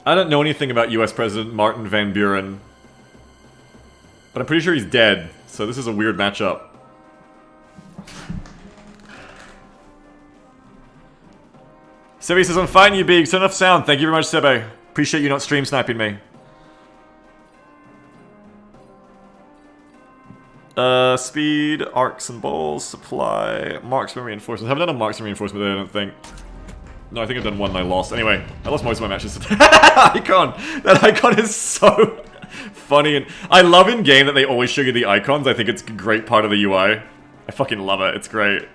I don't know anything about US President Martin Van Buren. But I'm pretty sure he's dead, so this is a weird matchup. Sebe says, I'm fighting you, Big. Turn off sound. Thank you very much, Sebe. Appreciate you not stream sniping me. Speed, arcs and balls, supply, marksman reinforcements. I haven't done a marksman reinforcement today, I don't think. No, I think I've done one and I lost. Anyway, I lost most of my matches today. Icon! That icon is so funny, and I love in game that they always show you the icons. I think it's a great part of the UI. I fucking love it. It's great.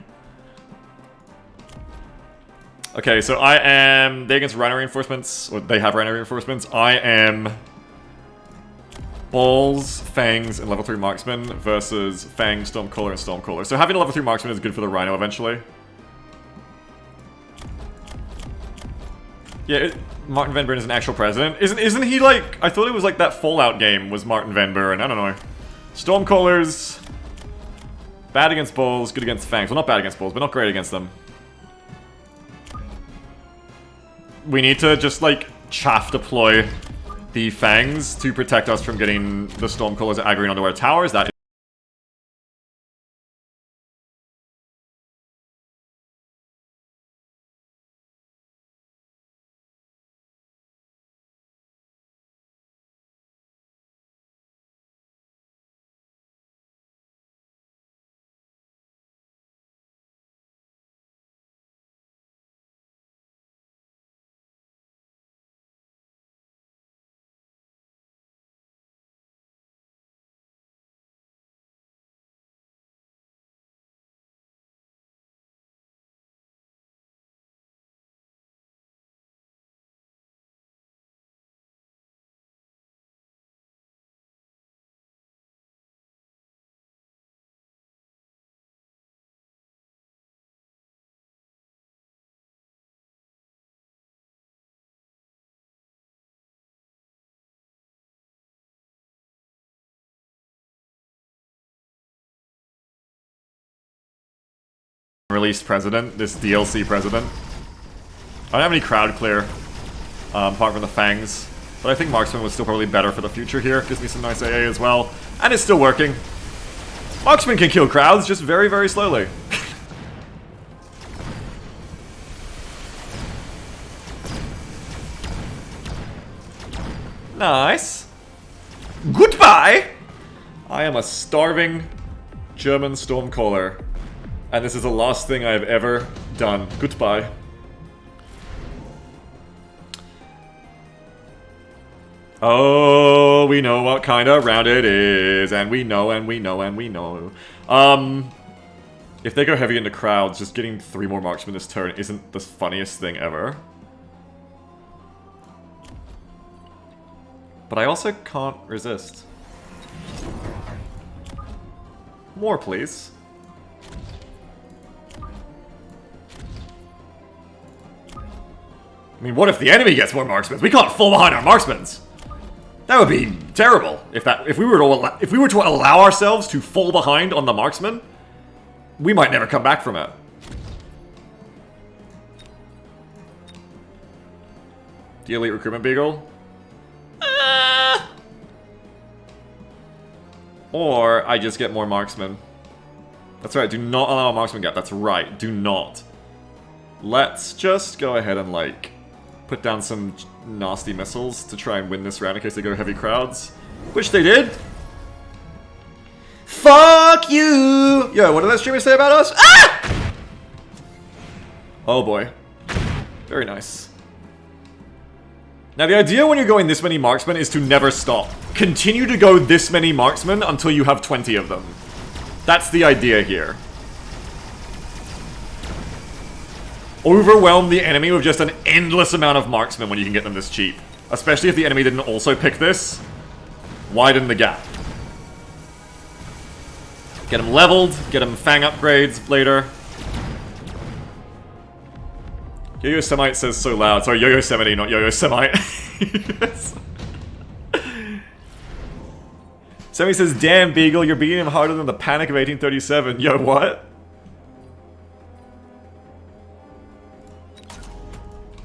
Okay, so I am... They against Rhino reinforcements, or they have Rhino reinforcements. I am... Balls, Fangs, and level 3 Marksman versus Fang, Stormcaller, and Stormcaller. So having a level 3 Marksman is good for the Rhino eventually. Yeah, Martin Van Buren is an actual president. Isn't he like... I thought it was like that Fallout game was Martin Van Buren. I don't know. Stormcallers... Bad against Balls, good against Fangs. Well, not bad against Balls, but not great against them. We need to just, like, chaff deploy the Fangs to protect us from getting the Stormcallers aggroing onto our towers. That is released president, this DLC president. I don't have any crowd clear, apart from the Fangs. But I think Marksman was still probably better for the future here. Gives me some nice AA as well. And it's still working. Marksman can kill crowds, just very, very slowly. Nice. Goodbye! I am a starving German Stormcaller. And this is the last thing I've ever done. Goodbye. Oh, we know what kind of round it is. And we know, and we know, and we know. If they go heavy into crowds, just getting 3 more marksmen this turn isn't the funniest thing ever. But I also can't resist. More, please. I mean, what if the enemy gets more marksmen? We can't fall behind our marksmen. That would be terrible. If we were to allow ourselves to fall behind on the marksman, we might never come back from it. The elite recruitment beagle. Or I just get more marksmen. That's right. Do not allow a marksman gap. That's right. Do not. Let's just go ahead and like put down some nasty missiles to try and win this round in case they go heavy crowds. Which they did. Fuck you! Yo, what did that streamer say about us? Ah! Oh boy. Very nice. Now the idea when you're going this many marksmen is to never stop. Continue to go this many marksmen until you have 20 of them. That's the idea here. Overwhelm the enemy with just an endless amount of marksmen when you can get them this cheap. Especially if the enemy didn't also pick this. Widen the gap. Get them leveled, get them Fang upgrades later. Yo-Yo Semite says so loud. Sorry, Yo-Yo Semite, not Yo-Yo Semite. Yes. Sammy says, damn, Beagle, you're beating him harder than the Panic of 1837. Yo, what?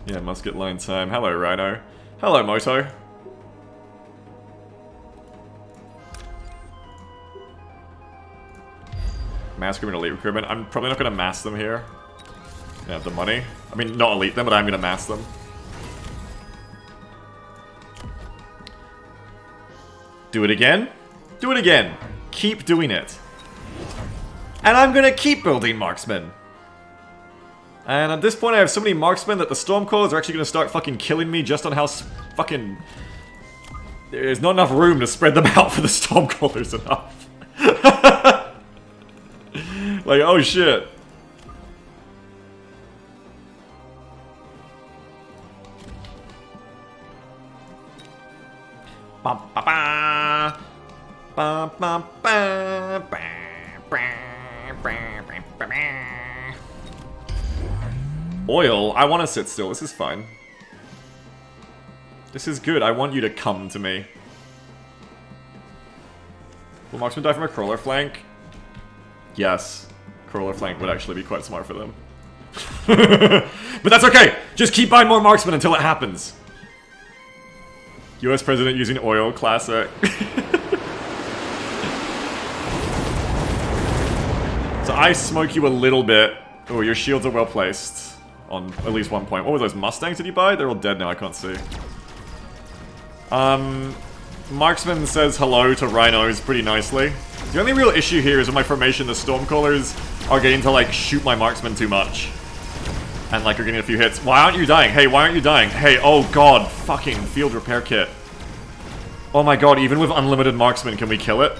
Yeah, musket line time. Hello, Rhino. Hello, Moto. Mass recruitment, elite recruitment. I'm probably not going to mass them here. I have the money. I mean, not elite them, but I'm going to mass them. Do it again. Do it again. Keep doing it. And I'm going to keep building Marksman. And at this point I have so many Marksmen that the Stormcallers are actually going to start fucking killing me just on how fucking... There's not enough room to spread them out for the Stormcallers enough. Like, oh shit. Ba ba ba. Ba ba ba. Ba ba ba. Oil? I want to sit still. This is fine. This is good. I want you to come to me. Will Marksman die from a crawler flank? Yes. Crawler flank would actually be quite smart for them. But that's okay! Just keep buying more Marksmen until it happens. US President using oil, classic. So I smoke you a little bit. Oh, your shields are well placed. On at least one point. What were those Mustangs did you buy? They're all dead now, I can't see. Marksman says hello to rhinos pretty nicely. The only real issue here is with my formation, the Stormcallers are getting to like shoot my Marksman too much. And like are getting a few hits. Why aren't you dying? Hey, why aren't you dying? Hey, oh god, fucking field repair kit. Oh my god, even with unlimited Marksman, can we kill it?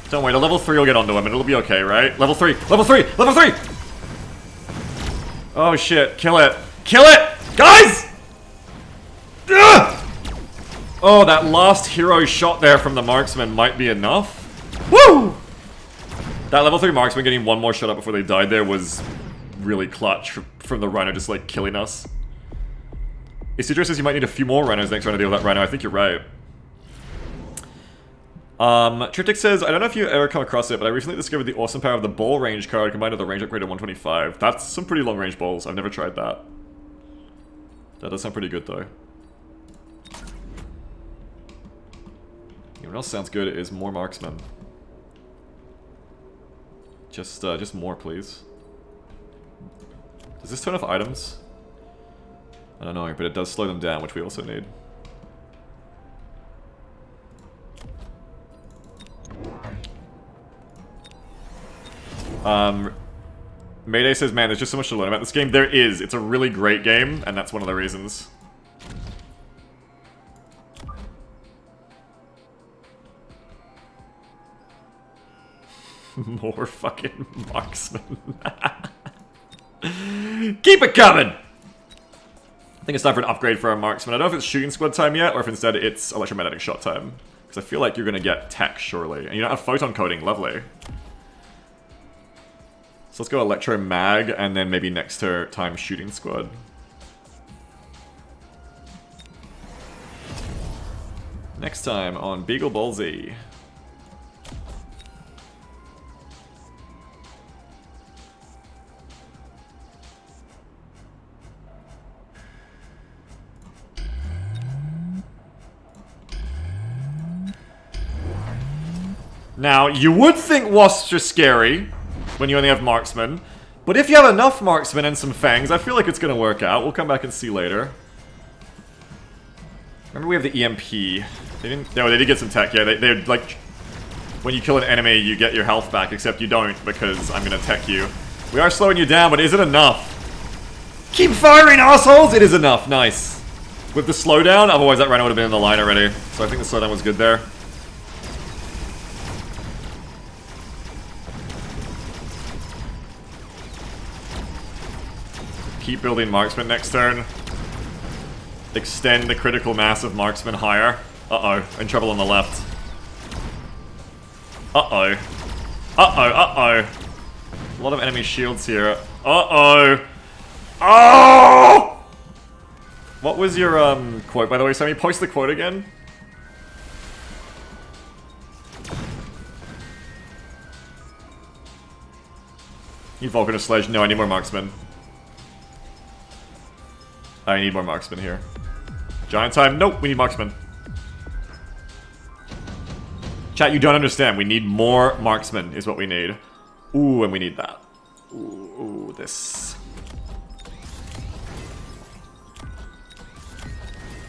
Don't worry, the level 3 will get onto him and it'll be okay, right? Level 3! Level 3! Level 3! Oh shit, kill it. Kill it! Guys! Ugh! Oh, that last hero shot there from the Marksman might be enough. Woo! That level 3 Marksman getting one more shot up before they died there was really clutch from the Rhino just like killing us. Isidro says you might need a few more Rhinos next round to deal with that Rhino. I think you're right. Triptych says, I don't know if you ever come across it, but I recently discovered the awesome power of the ball range card combined with the range upgrade at 125. That's some pretty long range balls. I've never tried that. That does sound pretty good though. You know what else sounds good is more Marksmen. Just more, please. Does this turn off items? I don't know, but it does slow them down, which we also need. Mayday says, man, there's just so much to learn about this game. There is. It's a really great game, and that's one of the reasons. More fucking Marksman. Keep it coming! I think it's time for an upgrade for our Marksman. I don't know if it's shooting squad time yet, or if instead it's electromagnetic shot time. Because I feel like you're going to get tech, surely. And you don't have photon coating, lovely. So let's go Electro Mag, and then maybe next time Shooting Squad. Next time on Beagle Ball Z. Now, you would think Wasps are scary when you only have Marksman, but if you have enough Marksman and some Fangs, I feel like it's gonna work out. We'll come back and see later. Remember we have the EMP. They didn't... No, they did get some tech, yeah. They're like... When you kill an enemy, you get your health back, except you don't, because I'm gonna tech you. We are slowing you down, but is it enough? Keep firing, assholes! It is enough, nice. With the slowdown, otherwise that Rhino would have been in the line already. So I think the slowdown was good there. Keep building Marksman next turn. Extend the critical mass of Marksman higher. Uh-oh, in trouble on the left. Uh-oh. Uh-oh, uh-oh. A lot of enemy shields here. Uh-oh. Oh! What was your, quote, by the way, Sammy? Post the quote again. Need Vulcan or Sledge? No, I need more Marksman. I need more Marksman here. Giant time. Nope, we need Marksman. Chat, you don't understand. We need more Marksman is what we need. Ooh, and we need that. Ooh, this.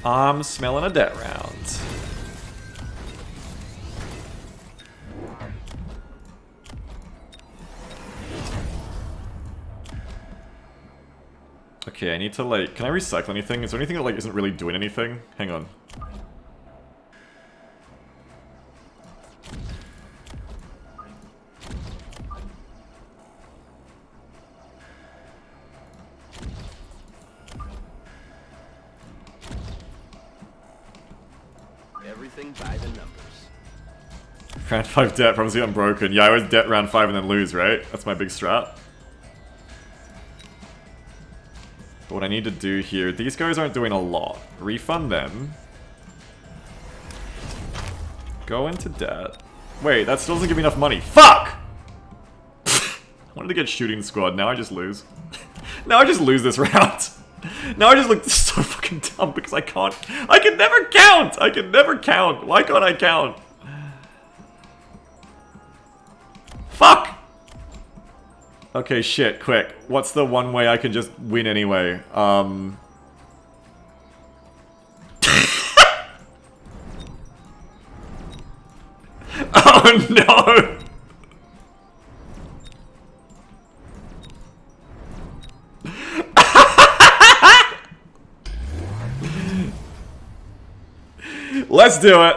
I'm smelling a debt round. Okay, I need to like... Can I recycle anything? Is there anything that like isn't really doing anything? Hang on. Everything by the numbers. Round 5 debt, probably unbroken. Yeah, I always debt round 5 and then lose, right? That's my big strat. But what I need to do here, these guys aren't doing a lot. Refund them. Go into debt. Wait, that still doesn't give me enough money. Fuck! I wanted to get shooting squad, now I just lose. Now I just lose this round. Now I just look so fucking dumb because I can't. I can never count! I can never count. Why can't I count? Fuck! Okay, shit, quick. What's the one way I can just win anyway? Oh no! Let's do it!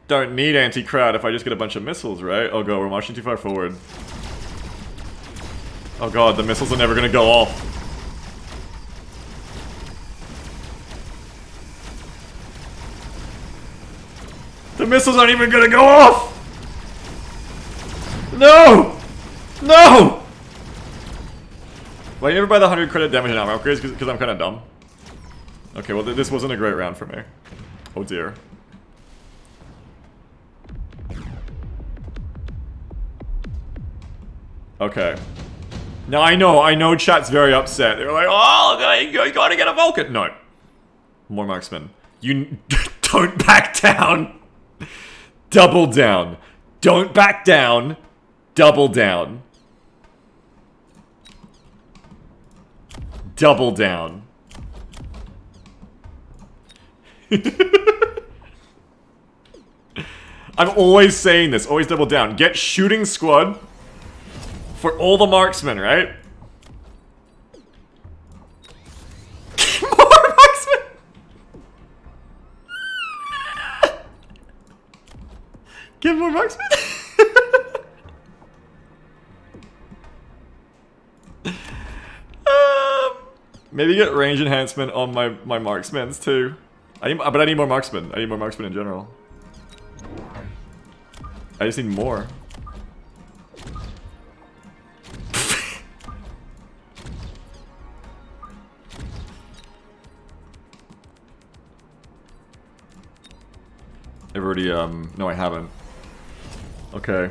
Don't need anti-crowd if I just get a bunch of missiles, right? Oh god, we're marching too far forward. Oh god, the missiles are never gonna go off. The missiles aren't even gonna go off! No! No! Why you never buy the 100 credit damage and armor upgrades? Because I'm kind of dumb. Okay, well this wasn't a great round for me. Oh dear. Okay. Now I know chat's very upset. They're like, oh, you gotta get a Vulcan. No. More Marksman. You don't back down. Double down. Don't back down. Double down. Double down. I'm always saying this. Always double down. Get shooting squad for all the marksmen, right? More marksmen! Give more marksmen! Maybe get range enhancement on my marksmans too. But I need more marksmen. I need more marksmen in general. I just need more. I've already, no I haven't. Okay.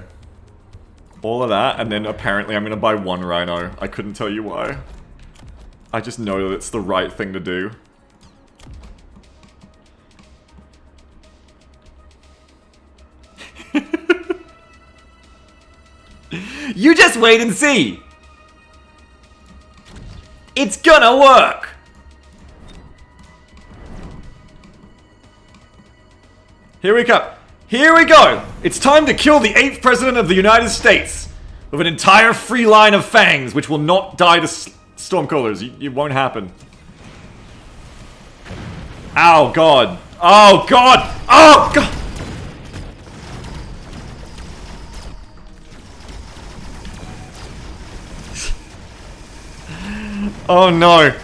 All of that, and then apparently I'm gonna buy one rhino. I couldn't tell you why. I just know that it's the right thing to do. You just wait and see! It's gonna work! Here we go. Here we go! It's time to kill the 8th President of the United States! With an entire free line of fangs, which will not die to Stormcallers. It won't happen. Ow, God. Oh, God! Oh, God! Oh, no.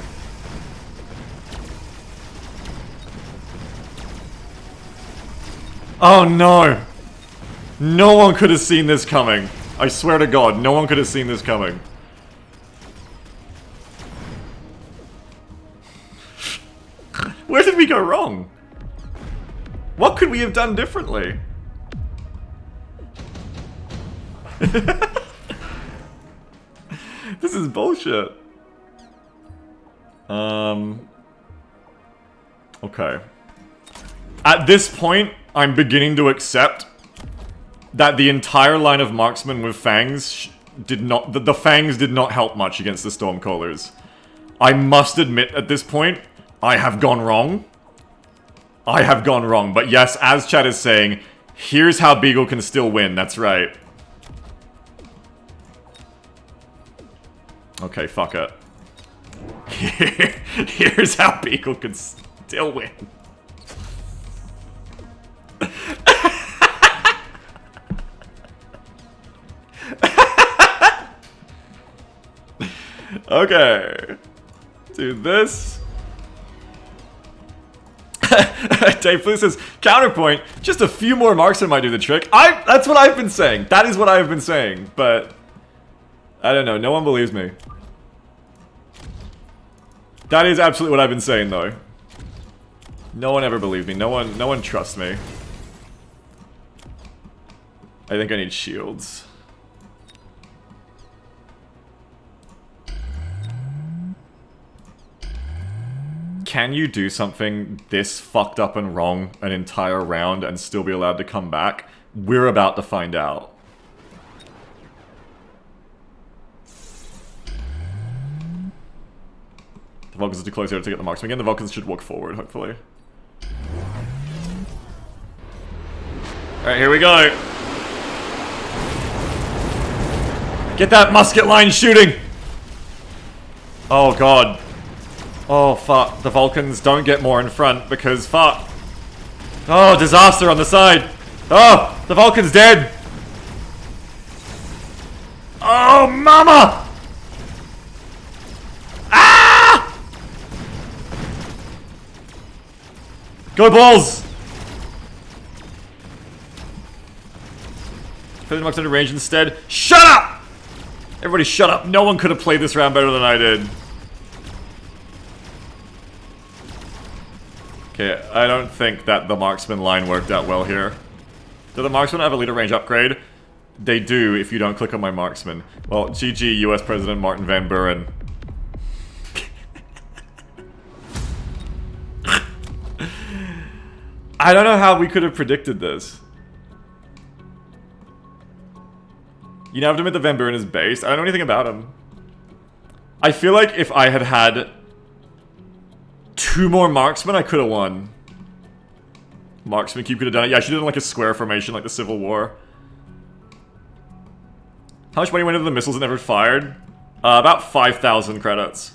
Oh, no. No one could have seen this coming. I swear to God, no one could have seen this coming. Where did we go wrong? What could we have done differently? This is bullshit. Okay. At this point, I'm beginning to accept that the entire line of marksmen with fangs did not... The fangs did not help much against the Stormcallers. I must admit at this point, I have gone wrong. I have gone wrong. But yes, as chat is saying, here's how Beagle can still win. That's right. Okay, fuck it. Here's how Beagle can still win. Okay. Do this. Dave Blue says, counterpoint, just a few more marksmen might do the trick. That's what I've been saying. That is what I've been saying, but I don't know, no one believes me. That is absolutely what I've been saying though. No one ever believed me. No one trusts me. I think I need shields. Can you do something this fucked up and wrong an entire round and still be allowed to come back? We're about to find out. The Vulcans are too close here to get the marksman again. The Vulcans should walk forward, hopefully. Alright, here we go. Get that musket line shooting! Oh god. Oh fuck, the Vulcans don't get more in front because fuck. Oh, disaster on the side. Oh, the Vulcan's dead. Oh, mama! Ah! Go balls! Put the Marks under range instead. Shut up! Everybody shut up. No one could have played this round better than I did. Okay, I don't think that the marksman line worked out well here. Do the marksmen have a leader range upgrade? They do if you don't click on my marksman. Well, GG US President Martin Van Buren. I don't know how we could have predicted this. You know, I have to admit that Van Buren is based. I don't know anything about him. I feel like if I had had 2 more marksmen, I could have won. Marksman Cube could have done it. Yeah, she did it in like a square formation, like the Civil War. How much money went into the missiles that never fired? About 5,000 credits.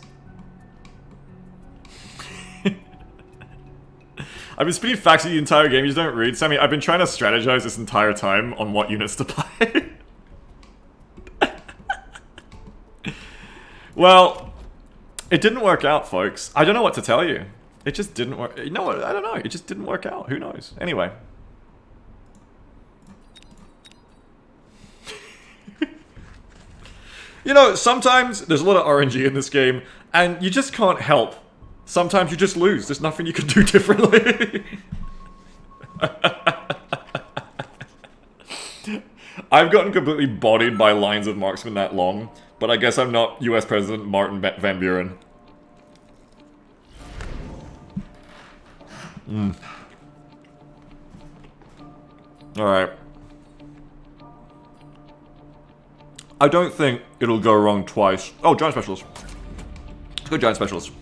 I've been spitting facts the entire game, you just don't read. Sammy, I've been trying to strategize this entire time on what units to play. Well, it didn't work out, folks. I don't know what to tell you. It just didn't work. You know what? I don't know. It just didn't work out. Who knows? Anyway. You know, sometimes there's a lot of RNG in this game, and you just can't help. Sometimes you just lose. There's nothing you can do differently. I've gotten completely bodied by lines of marksmen that long, but I guess I'm not US President Martin Van Buren. Alright. I don't think it'll go wrong twice. Oh, Giant Specialist. Let's go Giant Specialist.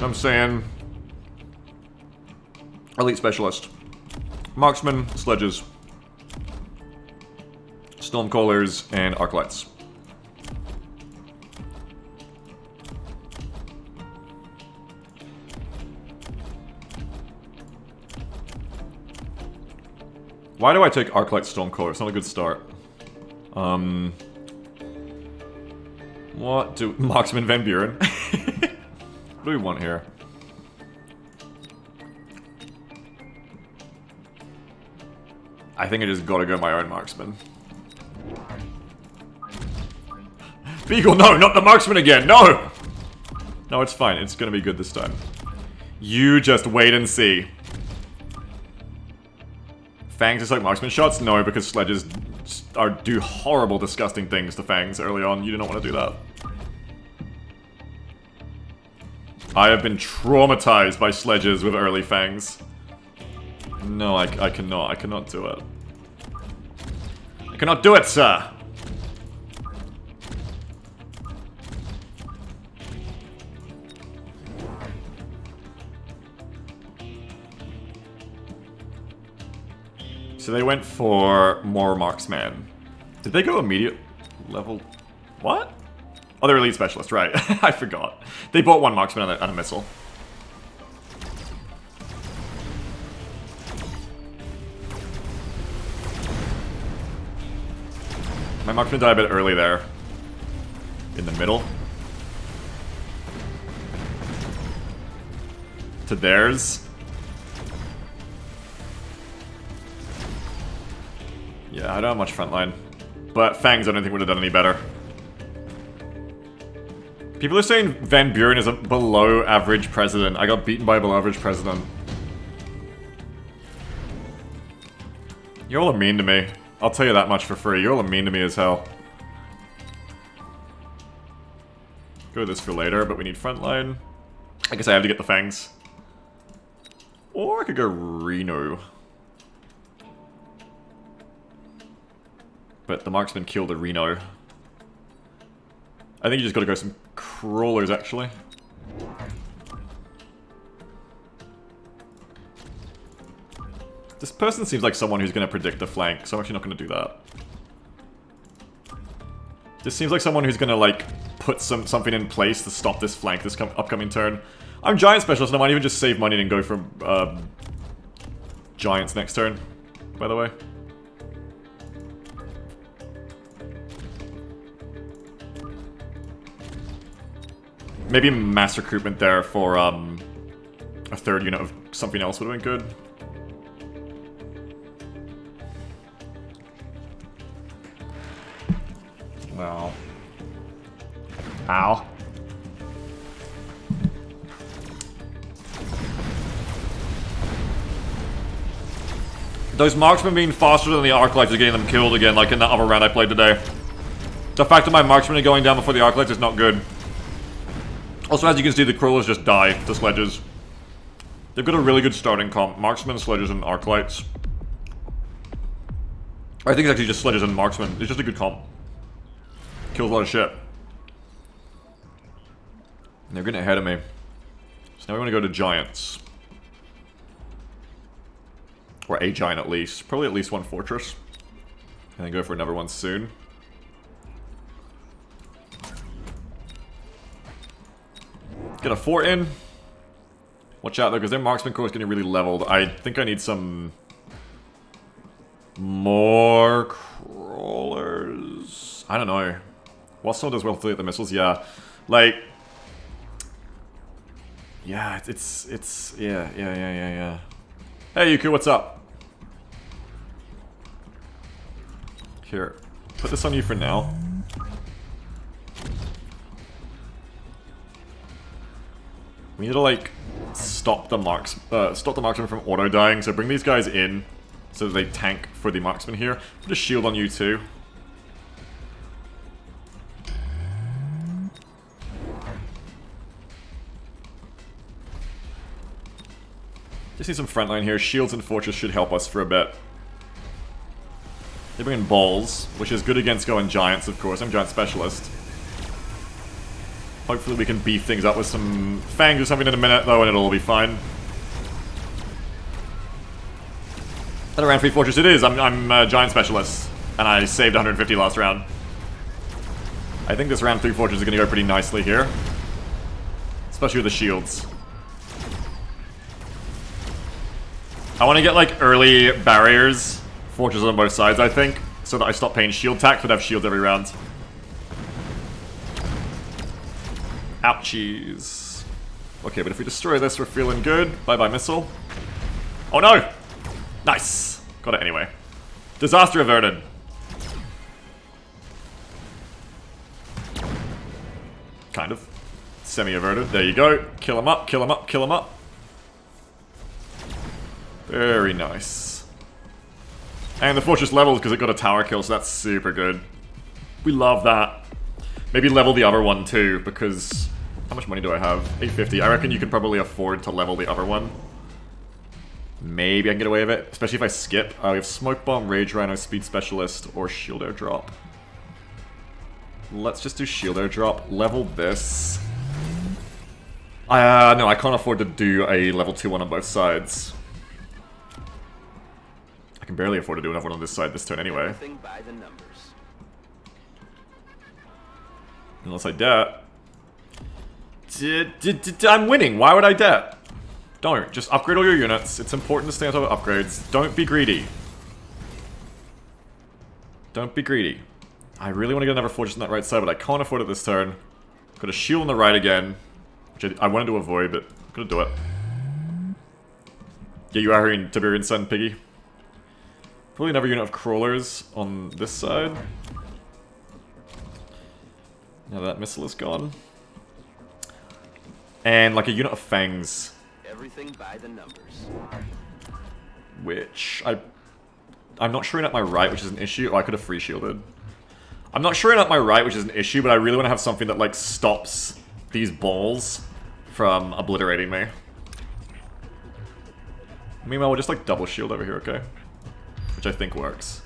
I'm saying... Elite Specialist. Marksman, Sledges. Stormcallers, and Arclights. Why do I take Arclight Stormcaller? It's not a good start. What do... Marksman Van Buren. What do we want here? I think I just gotta go my own marksman. Beagle, no! Not the marksman again! No! No, it's fine. It's gonna be good this time. You just wait and see. Fangs is like marksman shots? No, because sledges do horrible, disgusting things to Fangs early on. You do not want to do that. I have been traumatized by sledges with early fangs. No, I cannot. I cannot do it. I cannot do it, sir! So they went for more Marksman. Did they go immediate level? What? Oh, they're elite specialist, right. I forgot. They bought one Marksman and a missile. My Marksman died a bit early there. In the middle. To theirs. Yeah, I don't have much frontline. But Fangs I don't think would have done any better. People are saying Van Buren is a below average president. I got beaten by a below average president. You all are mean to me. I'll tell you that much for free. You all are mean to me as hell. Go with this for later, but we need frontline. I guess I have to get the Fangs. Or I could go Reno. But the Marksman killed a Reno. I think you just gotta go some crawlers, actually. This person seems like someone who's gonna predict the flank, so I'm actually not gonna do that. This seems like someone who's gonna, like, put something in place to stop this flank this upcoming turn. I'm Giant Specialist, and I might even just save money and go for Giants next turn, by the way. Maybe mass recruitment there for a third unit of something else would have been good. Well. Ow. Those Marksmen being faster than the Arclights is getting them killed again, like in that other round I played today. The fact that my Marksmen are going down before the Arclights is not good. Also, as you can see, the Crawlers just die to Sledges. They've got a really good starting comp. Marksmen, Sledges, and Arclights. I think it's actually just Sledges and Marksmen. It's just a good comp. Kills a lot of shit. And they're getting ahead of me. So now we want to go to Giants. Or a Giant at least. Probably at least one Fortress. And then go for another one soon. Get a fort in. Watch out though, because their Marksman core is getting really leveled. I think I need some more crawlers. I don't know. Wasp does well to at the missiles, yeah. Like, yeah, yeah. Hey Yuku, what's up? Here, put this on you for now. We need to, like, stop the Marksman from auto-dying, so bring these guys in so that they tank for the Marksman here. Put a shield on you too. Just need some frontline here. Shields and Fortress should help us for a bit. They bring in Balls, which is good against going Giants, of course. I'm Giant Specialist. Hopefully we can beef things up with some Fangs or something in a minute, though, and it'll all be fine. That round 3 Fortress it is. I'm a Giant Specialist, and I saved 150 last round. I think this round 3 Fortress is going to go pretty nicely here. Especially with the shields. I want to get, like, early barriers, Fortresses on both sides, I think, so that I stop paying shield tax, but have shields every round. Ouchies. Okay, but if we destroy this, we're feeling good. Bye-bye, missile. Oh no! Nice! Got it anyway. Disaster averted. Kind of. Semi-averted. There you go. Kill him up, kill him up, kill him up. Very nice. And the Fortress levels because it got a tower kill, so that's super good. We love that. Maybe level the other one too, because How much money do I have? 850. I reckon you could probably afford to level the other one. Maybe I can get away with it, especially if I skip. We have Smoke Bomb, Rage Rhino, Speed Specialist, or Shield Airdrop. Let's just do Shield Airdrop. Level this. No, I can't afford to do a level 2 one on both sides. I can barely afford to do another one on this side this turn anyway. Unless I debt. I'm winning. Why would I debt? Don't. Just upgrade all your units. It's important to stay on top of upgrades. Don't be greedy. Don't be greedy. I really want to get another fortress on that right side, but I can't afford it this turn. Got a shield on the right again, which I wanted to avoid, but I'm gonna do it. Yeah, you are here in Tiberian Sun, Piggy. Probably another unit of crawlers on this side. Now that missile is gone. And like a unit of fangs. Everything by the numbers. Which I'm not sure at my right, which is an issue. Oh, I could have free shielded. I'm not sure at my right, which is an issue, but I really want to have something that like stops these balls from obliterating me. Meanwhile, we'll just like double shield over here, okay? Which I think works.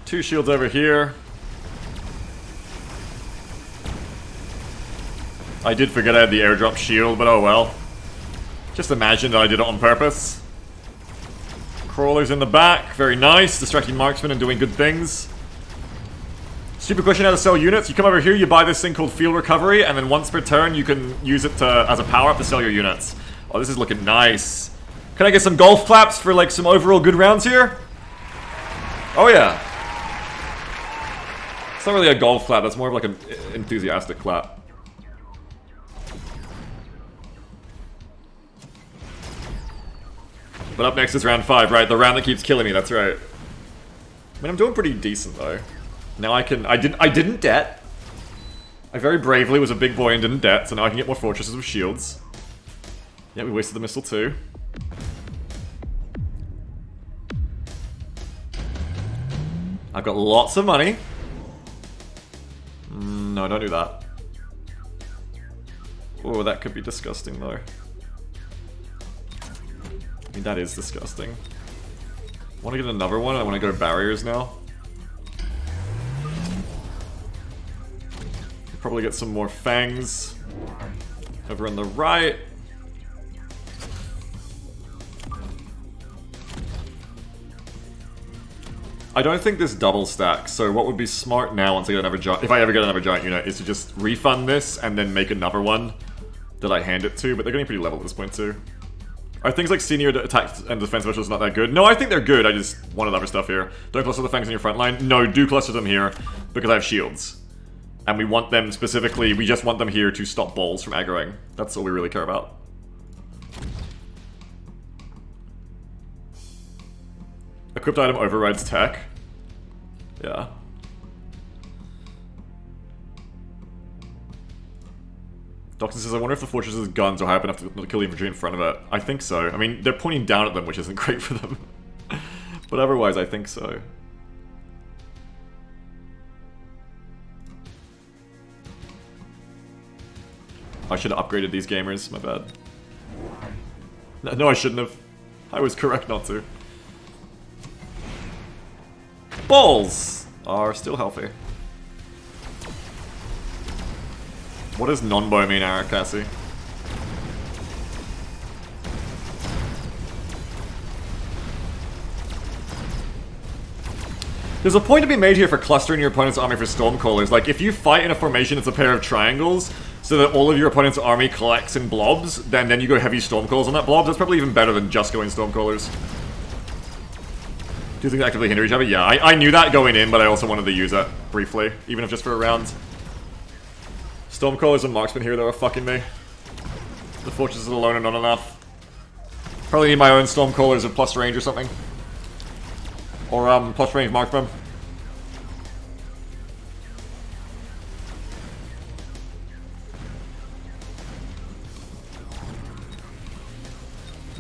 Two shields over here. I did forget I had the airdrop shield, but oh well. Just imagine that I did it on purpose. Crawlers in the back, very nice. Distracting marksman and doing good things. Stupid question how to sell units. You come over here, you buy this thing called Field Recovery, and then once per turn you can use it as a power-up to sell your units. Oh, this is looking nice. Can I get some golf claps for like some overall good rounds here? Oh yeah. It's not really a golf clap, that's more of like an enthusiastic clap. But up next is round 5, right? The round that keeps killing me, that's right. I mean, I'm doing pretty decent though. Now I didn't debt. I very bravely was a big boy and didn't debt, so now I can get more fortresses with shields. Yeah, we wasted the missile too. I've got lots of money. No, don't do that. Oh, that could be disgusting though. I mean, that is disgusting. I want to get another one. I want to go barriers now. Probably get some more fangs over on the right. I don't think this double stacks, so what would be smart now once I get another giant, if I ever get another giant unit, is to just refund this and then make another one that I hand it to, but they're getting pretty level at this point too. Are things like senior attack and defense specialists not that good? No, I think they're good, I just wanted other stuff here. Don't cluster the fangs in your front line. No, do cluster them here, because I have shields. And we want them specifically, we just want them here to stop balls from aggroing. That's all we really care about. Equipped item overrides tech. Yeah. Doctor says, I wonder if the fortress's guns are high up enough to kill the infantry in front of it. I think so. I mean, they're pointing down at them, which isn't great for them. But otherwise, I think so. I should have upgraded these gamers, my bad. No, I shouldn't have. I was correct not to. Balls are still healthy. What does non-bow mean, Eric Cassie? There's a point to be made here for clustering your opponent's army for Stormcallers. Like, if you fight in a formation, it's a pair of triangles, so that all of your opponent's army collects in blobs, then you go heavy Stormcallers on that blob. That's probably even better than just going Stormcallers. Do things actively hinder each other? Yeah, I knew that going in, but I also wanted to use it briefly, even if just for a round. Stormcallers and Marksman here that are fucking me. The fortresses alone are not enough. Probably need my own Stormcallers of plus range or something. Or plus range Marksman.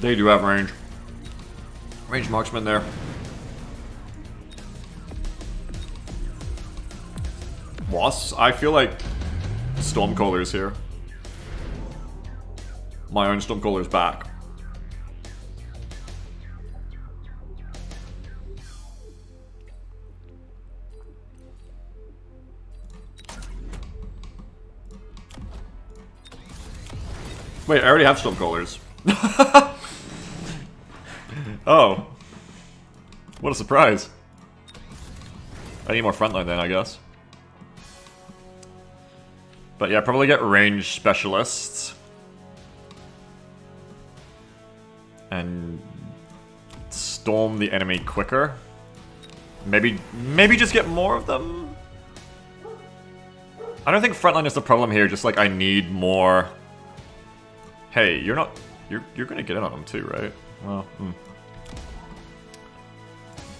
They do have range. Range marksman there. Wasps? I feel like Stormcaller's here. My own Stormcaller's back. Wait, I already have Stormcallers. Oh. What a surprise. I need more frontline then, I guess. But yeah, probably get range specialists. And storm the enemy quicker. Maybe just get more of them? I don't think frontline is the problem here, just like I need more. Hey, you're gonna get in on them too, right? Well,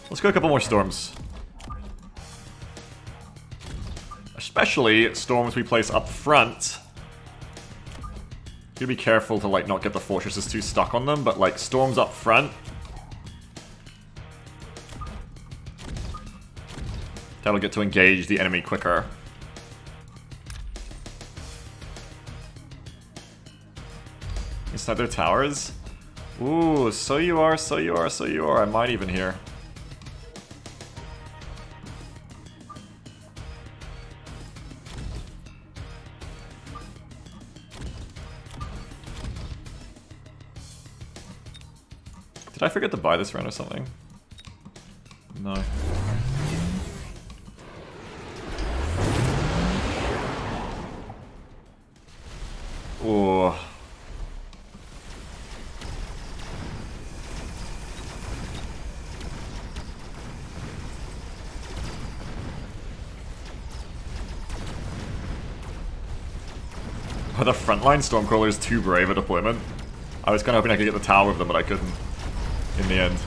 Let's go a couple more storms. Especially storms we place up front. You gotta be careful to like not get the fortresses too stuck on them, but like storms up front. That'll get to engage the enemy quicker. Inside their towers? Ooh, so you are. I might even hear. Did I forget to buy this round or something? No. Ooh. Are the frontline Stormcrawlers too brave a deployment? I was kind of hoping I could get the tower with them, but I couldn't. In the end.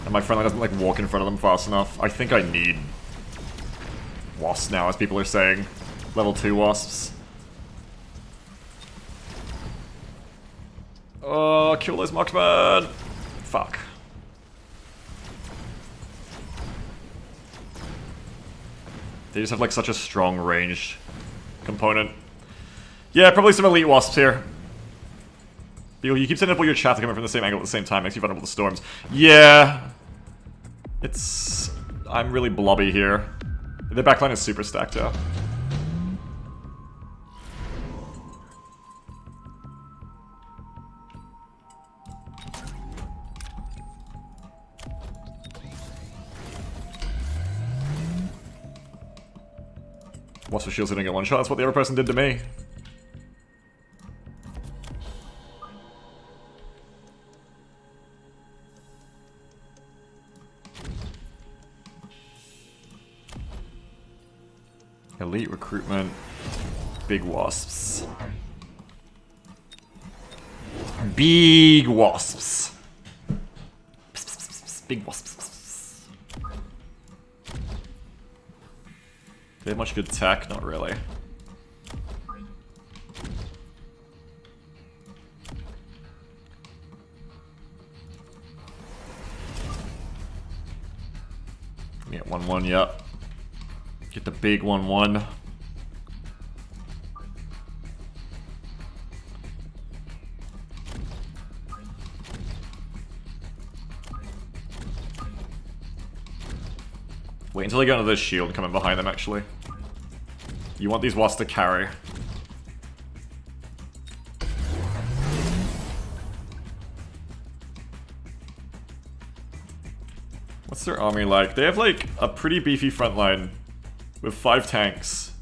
And my frontline doesn't like walk in front of them fast enough. I think I need Wasps now, as people are saying. Level 2 Wasps. Oh, kill those Marksman! Fuck. They just have like such a strong range component. Yeah, probably some elite Wasps here. You keep setting up all your chaff to come in from the same angle at the same time, makes you vulnerable to storms. Yeah. It's... I'm really blobby here. The backline is super stacked out. Wasp with shields hitting at one shot, that's what the other person did to me. Elite recruitment, big wasps. Big wasps. Big wasps. Do they have much good tech? Not really. Get 1-1, yep. Get the big 1-1. Wait until they get into this shield coming behind them, actually. You want these wasps to carry. What's their army like? They have like a pretty beefy front line. With 5 tanks.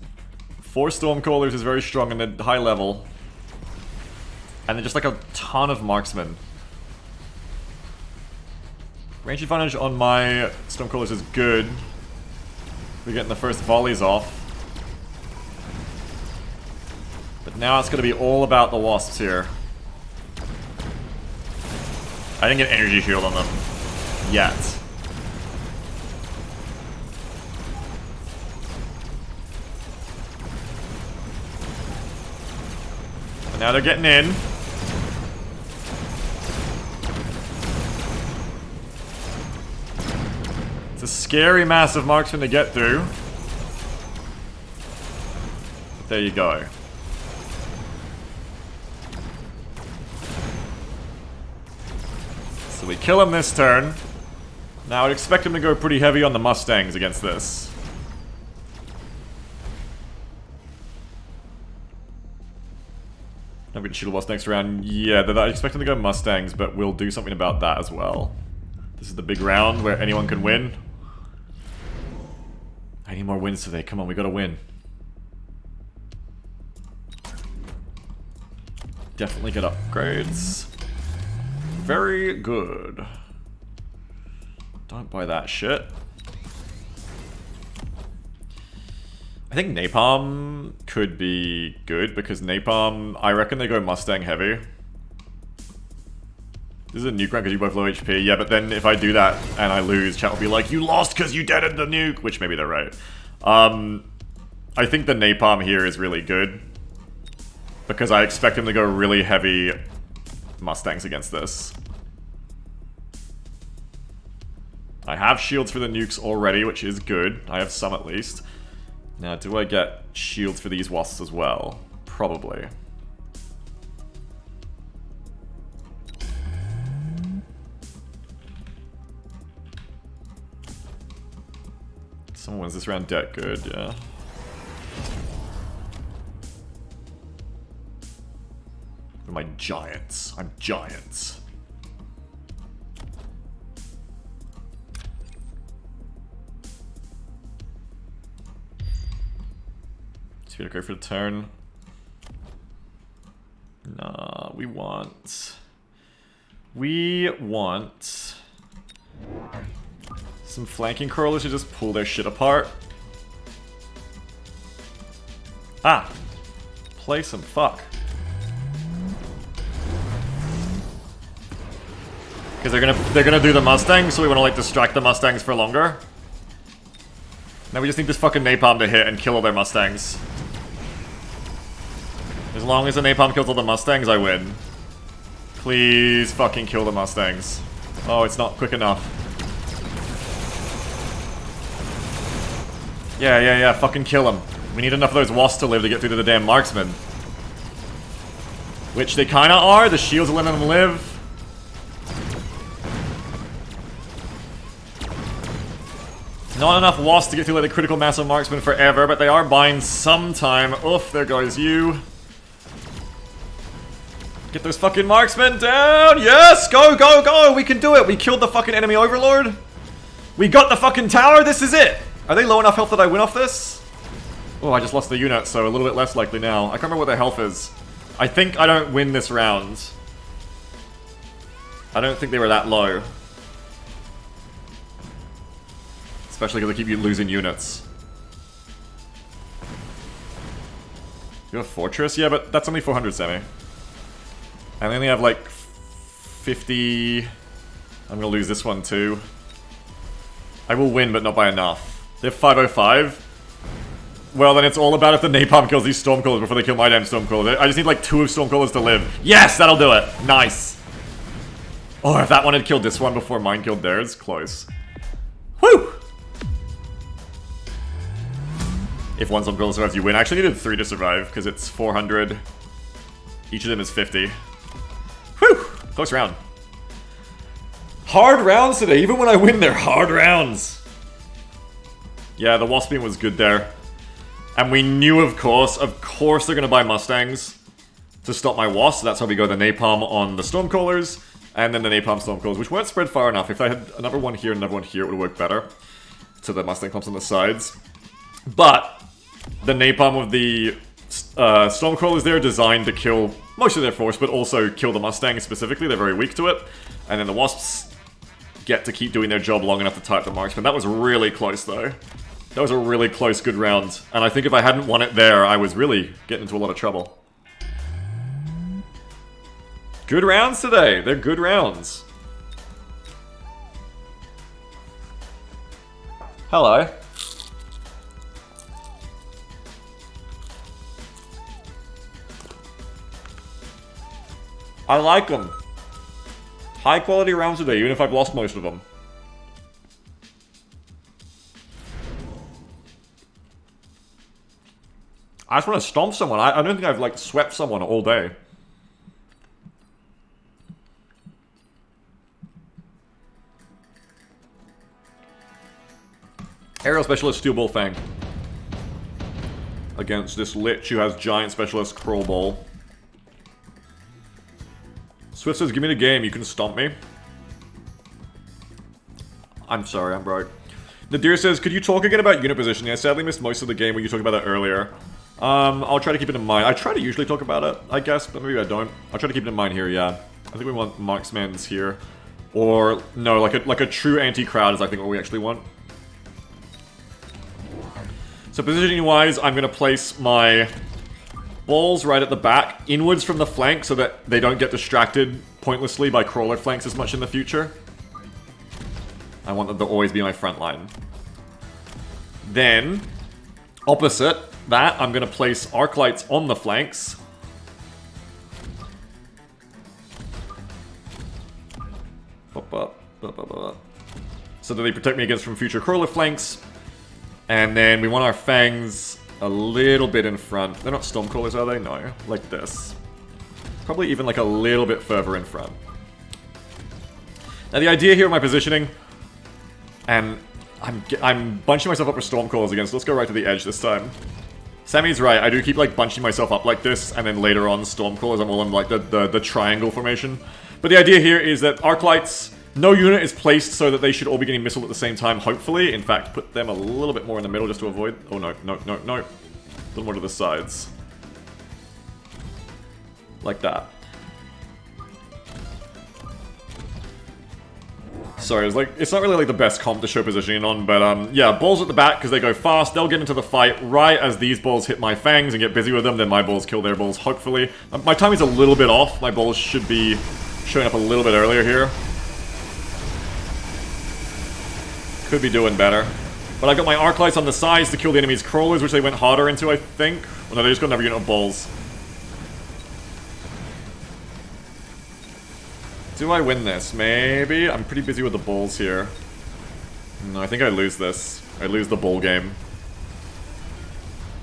4 Stormcallers is very strong and they're high level. And then just like a ton of Marksmen. Range advantage on my Stormcallers is good. We're getting the first volleys off. But now it's gonna be all about the Wasps here. I didn't get energy shield on them. Yet. Now they're getting in. It's a scary mass of marksmen to get through. But there you go. So we kill him this turn. Now I'd expect him to go pretty heavy on the Mustangs against this. I'm gonna shoot a Wasp next round. Yeah, I expect him to go Mustangs, but we'll do something about that as well. This is the big round where anyone can win. I need more wins today. Come on, we gotta win. Definitely get upgrades. Very good. Don't buy that shit. I think napalm could be good because napalm, I reckon they go Mustang heavy. This is a nuke round because you both low HP. Yeah, but then if I do that and I lose, chat will be like, you lost because you deaded the nuke, which maybe they're right. I think the napalm here is really good because I expect him to go really heavy Mustangs against this. I have shields for the nukes already, which is good. I have some at least. Now, do I get shields for these wasps as well? Probably. Someone wins this round debt good, yeah. They're my giants. I'm giants. Speed go for the turn. Nah, we want some flanking crawlers to just pull their shit apart. Ah! Play some fuck. Because they're gonna do the Mustangs, so we wanna like distract the Mustangs for longer. Now we just need this fucking napalm to hit and kill all their Mustangs. As long as the napalm kills all the Mustangs, I win. Please fucking kill the Mustangs. Oh, it's not quick enough. Yeah, fucking kill them. We need enough of those wasps to live to get through to the damn marksman. Which they kinda are, the shields are letting them live. Not enough wasps to get through like the critical mass of marksman forever, but they are buying some time. Oof, there goes you. Get those fucking marksmen down! Yes! Go, go, go! We can do it! We killed the fucking enemy overlord! We got the fucking tower! This is it! Are they low enough health that I win off this? Oh, I just lost the unit, so a little bit less likely now. I can't remember what their health is. I think I don't win this round. I don't think they were that low. Especially because they keep losing units. You have Fortress? Yeah, but that's only 400 semi. And they only have like 50... I'm gonna lose this one too. I will win, but not by enough. They have 505. Well, then it's all about if the napalm kills these Stormcrawlers before they kill my damn Stormcrawler. I just need like 2 of Stormcrawlers to live. Yes, that'll do it. Nice. Oh, if that one had killed this one before mine killed theirs, close. Whew! If one Stormcrawler survives, you win. I actually needed 3 to survive, because it's 400. Each of them is 50. Whew! Close round. Hard rounds today. Even when I win, they're hard rounds. Yeah, the Wasp beam was good there. And we knew, of course they're going to buy Mustangs to stop my Wasp. So that's how we go the Napalm on the Stormcrawlers, and then the Napalm Stormcrawlers, which weren't spread far enough. If I had another one here and another one here, it would work better. So the Mustang pumps on the sides. But the Napalm of the Stormcrawlers there are designed to kill most of their force, but also kill the Mustangs specifically. They're very weak to it. And then the Wasps get to keep doing their job long enough to type the Marksman. That was really close, though. That was a really close, good round. And I think if I hadn't won it there, I was really getting into a lot of trouble. Good rounds today. They're good rounds. Hello. I like them. High quality rounds today, even if I've lost most of them. I just want to stomp someone. I don't think I've, like, swept someone all day. Aerial Specialist Steel Ball Fang. Against this Lich who has Giant Specialist Crawl Ball. Swift says, give me the game, you can stomp me. I'm sorry, I'm broke. Nadir says, could you talk again about unit positioning? I sadly missed most of the game when you talked about it earlier. I'll try to keep it in mind. I try to usually talk about it, I guess, but maybe I don't. I'll try to keep it in mind here, yeah. I think we want Marksman's here. Or, no, like a true anti-crowd is I think what we actually want. So positioning-wise, I'm going to place my balls right at the back, inwards from the flank, so that they don't get distracted pointlessly by crawler flanks as much in the future. I want them to always be my front line. Then, opposite that, I'm going to place arc lights on the flanks. So that they protect me against from future crawler flanks. And then we want our fangs a little bit in front. They're not storm crawlers, are they? No. Like this. Probably even like a little bit further in front. Now the idea here of my positioning, and I'm bunching myself up for storm crawlers again, so let's go right to the edge this time. Sammy's right, I do keep like bunching myself up like this, and then later on storm crawlers, I'm all in like the triangle formation. But the idea here is that arc lights, no unit is placed so that they should all be getting missiled at the same time, hopefully. In fact, put them a little bit more in the middle just to avoid... Oh, no, no, no, no. A little more to the sides. Like that. Sorry, it's not really like the best comp to show positioning on, but yeah, balls at the back because they go fast. They'll get into the fight right as these balls hit my fangs and get busy with them. Then my balls kill their balls, hopefully. My timing's a little bit off. My balls should be showing up a little bit earlier here. Could be doing better. But I've got my arc lights on the sides to kill the enemy's crawlers, which they went harder into, I think. Well, no, they just got another unit of balls. Do I win this? Maybe? I'm pretty busy with the balls here. No, I think I lose this. I lose the ball game.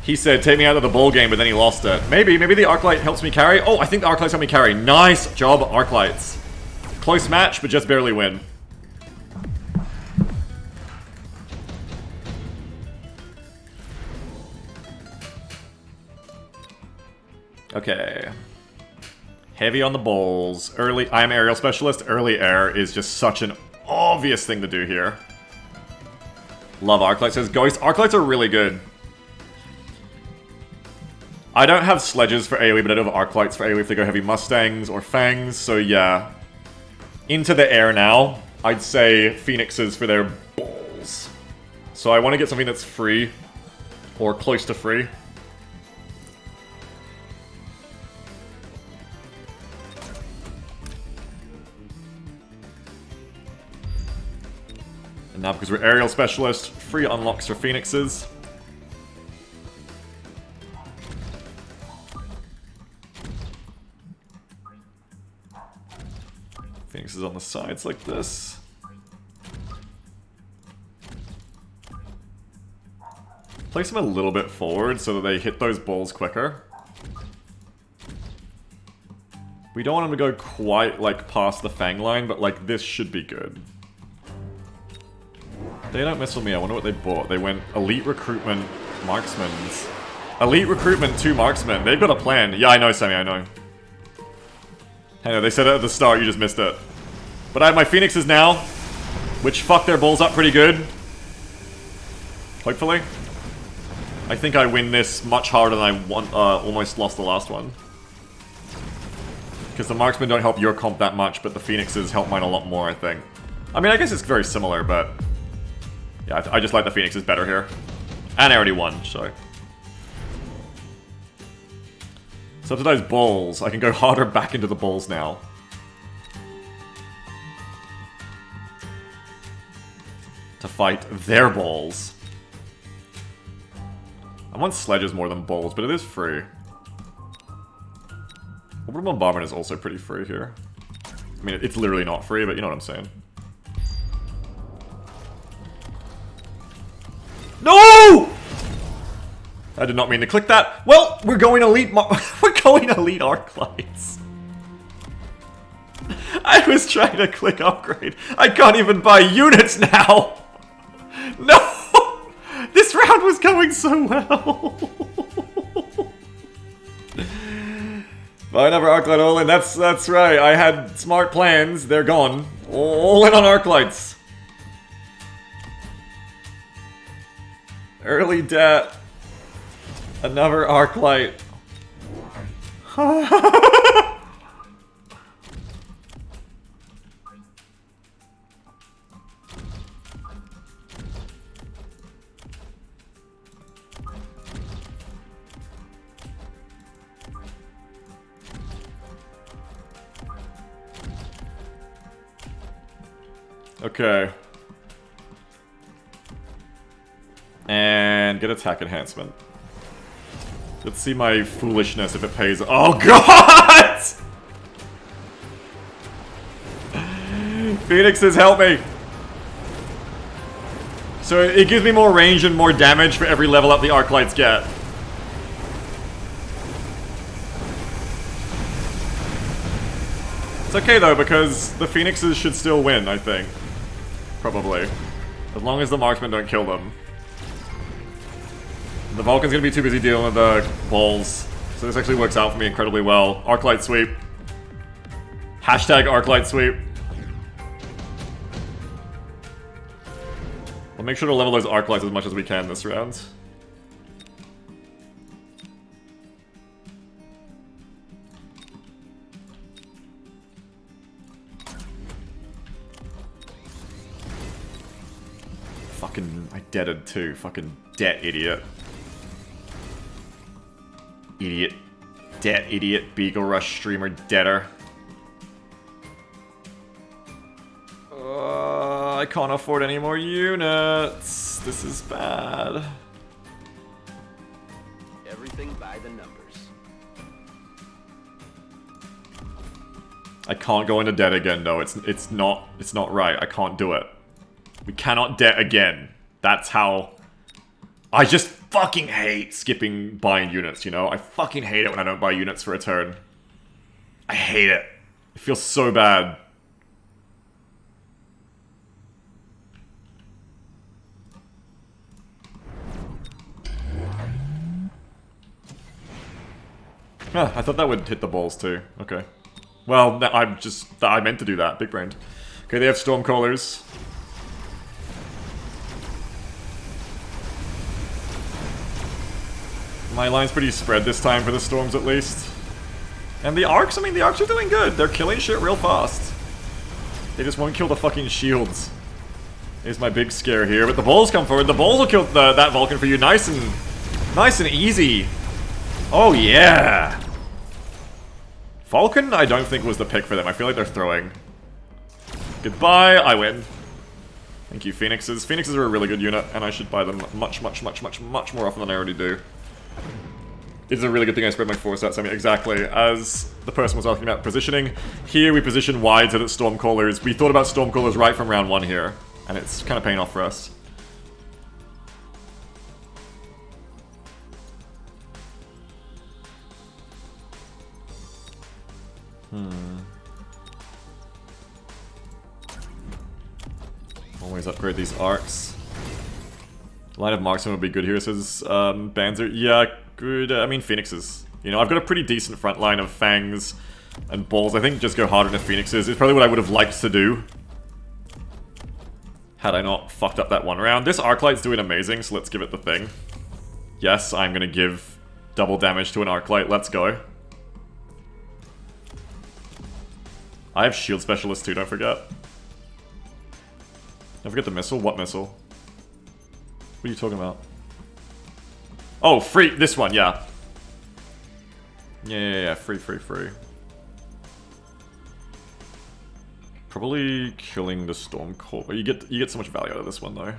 He said, take me out of the ball game, but then he lost it. Maybe the arc light helps me carry. Oh, I think the arc lights help me carry. Nice job, arc lights. Close match, but just barely win. Okay. Heavy on the balls. Early, I am aerial specialist. Early air is just such an obvious thing to do here. Love arc lights. Says Ghost. Arc lights are really good. I don't have sledges for AoE, but I do have arc lights for AoE if they go heavy Mustangs or Fangs. So yeah. Into the air now. I'd say Phoenixes for their balls. So I want to get something that's free. Or close to free. And now because we're aerial specialist, free unlocks for Phoenixes. Phoenixes on the sides like this. Place them a little bit forward so that they hit those balls quicker. We don't want them to go quite like past the Fang line, but like this should be good. They don't mess with me. I wonder what they bought. They went Elite Recruitment, Marksman's. Elite Recruitment, 2 Marksmen. They've got a plan. Yeah, I know, Sammy, I know. I know, they said it at the start, you just missed it. But I have my Phoenixes now, which fuck their balls up pretty good. Hopefully. I think I win this much harder than I almost lost the last one. Because the Marksmen don't help your comp that much, but the Phoenixes help mine a lot more, I think. I mean, I guess it's very similar, but... yeah, I just like the Phoenixes better here. And I already won, so... subsidize balls. I can go harder back into the balls now. To fight their balls. I want sledges more than balls, but it is free. Orbital Bombardment is also pretty free here. I mean, it's literally not free, but you know what I'm saying. No! I did not mean to click that. Well, we're going elite. We're going elite arc lights. I was trying to click upgrade. I can't even buy units now. No, this round was going so well. Buy another arc light all in. That's right. I had smart plans. They're gone. All in on arc lights. Early debt. Another arc light. Okay. And get attack enhancement. Let's see my foolishness if it pays. Oh god! Phoenixes, help me! So it gives me more range and more damage for every level up the arc lights get. It's okay though, because the Phoenixes should still win, I think. Probably. As long as the Marksmen don't kill them. The Vulcan's gonna be too busy dealing with the balls. So this actually works out for me incredibly well. Arclight sweep. Hashtag Arclight sweep. We'll make sure to level those Arclights as much as we can this round. Fucking, I deaded too. Fucking debt idiot. Idiot. Debt idiot. Beagle Rush streamer deader. I can't afford any more units. This is bad. Everything by the numbers. I can't go into debt again though. It's not right. I can't do it. We cannot debt again. That's how... I just fucking hate skipping buying units, you know? I fucking hate it when I don't buy units for a turn. I hate it. It feels so bad. Ah, I thought that would hit the balls too. Okay. Well, I meant to do that. Big brained. Okay, they have Stormcallers. My line's pretty spread this time for the Storms at least. And the Arcs, I mean, the Arcs are doing good. They're killing shit real fast. They just won't kill the fucking shields. Is my big scare here, but the Bulls come forward. The Bulls will kill that Vulcan for you nice and easy. Oh yeah! Vulcan, I don't think was the pick for them. I feel like they're throwing. Goodbye, I win. Thank you, Phoenixes. Phoenixes are a really good unit, and I should buy them much more often than I already do. It's a really good thing I spread my force out, Sammy. Exactly. As the person was asking about positioning, here we position wide so that Stormcallers... We thought about Stormcallers right from round 1 here, and it's kind of paying off for us. Always upgrade these arcs. Line of Marksman would be good here, says Banzer. Yeah, good. I mean, Phoenixes. You know, I've got a pretty decent front line of Fangs and Balls. I think just go harder into Phoenixes. It's probably what I would have liked to do had I not fucked up that one round. This Arclight's doing amazing, so let's give it the thing. Yes, I'm gonna give double damage to an Arclight. Let's go. I have Shield Specialist too, don't forget. Don't forget the missile. What missile? What are you talking about? Oh, free! This one, yeah. Yeah, free. Probably killing the Stormcall. You get so much value out of this one though.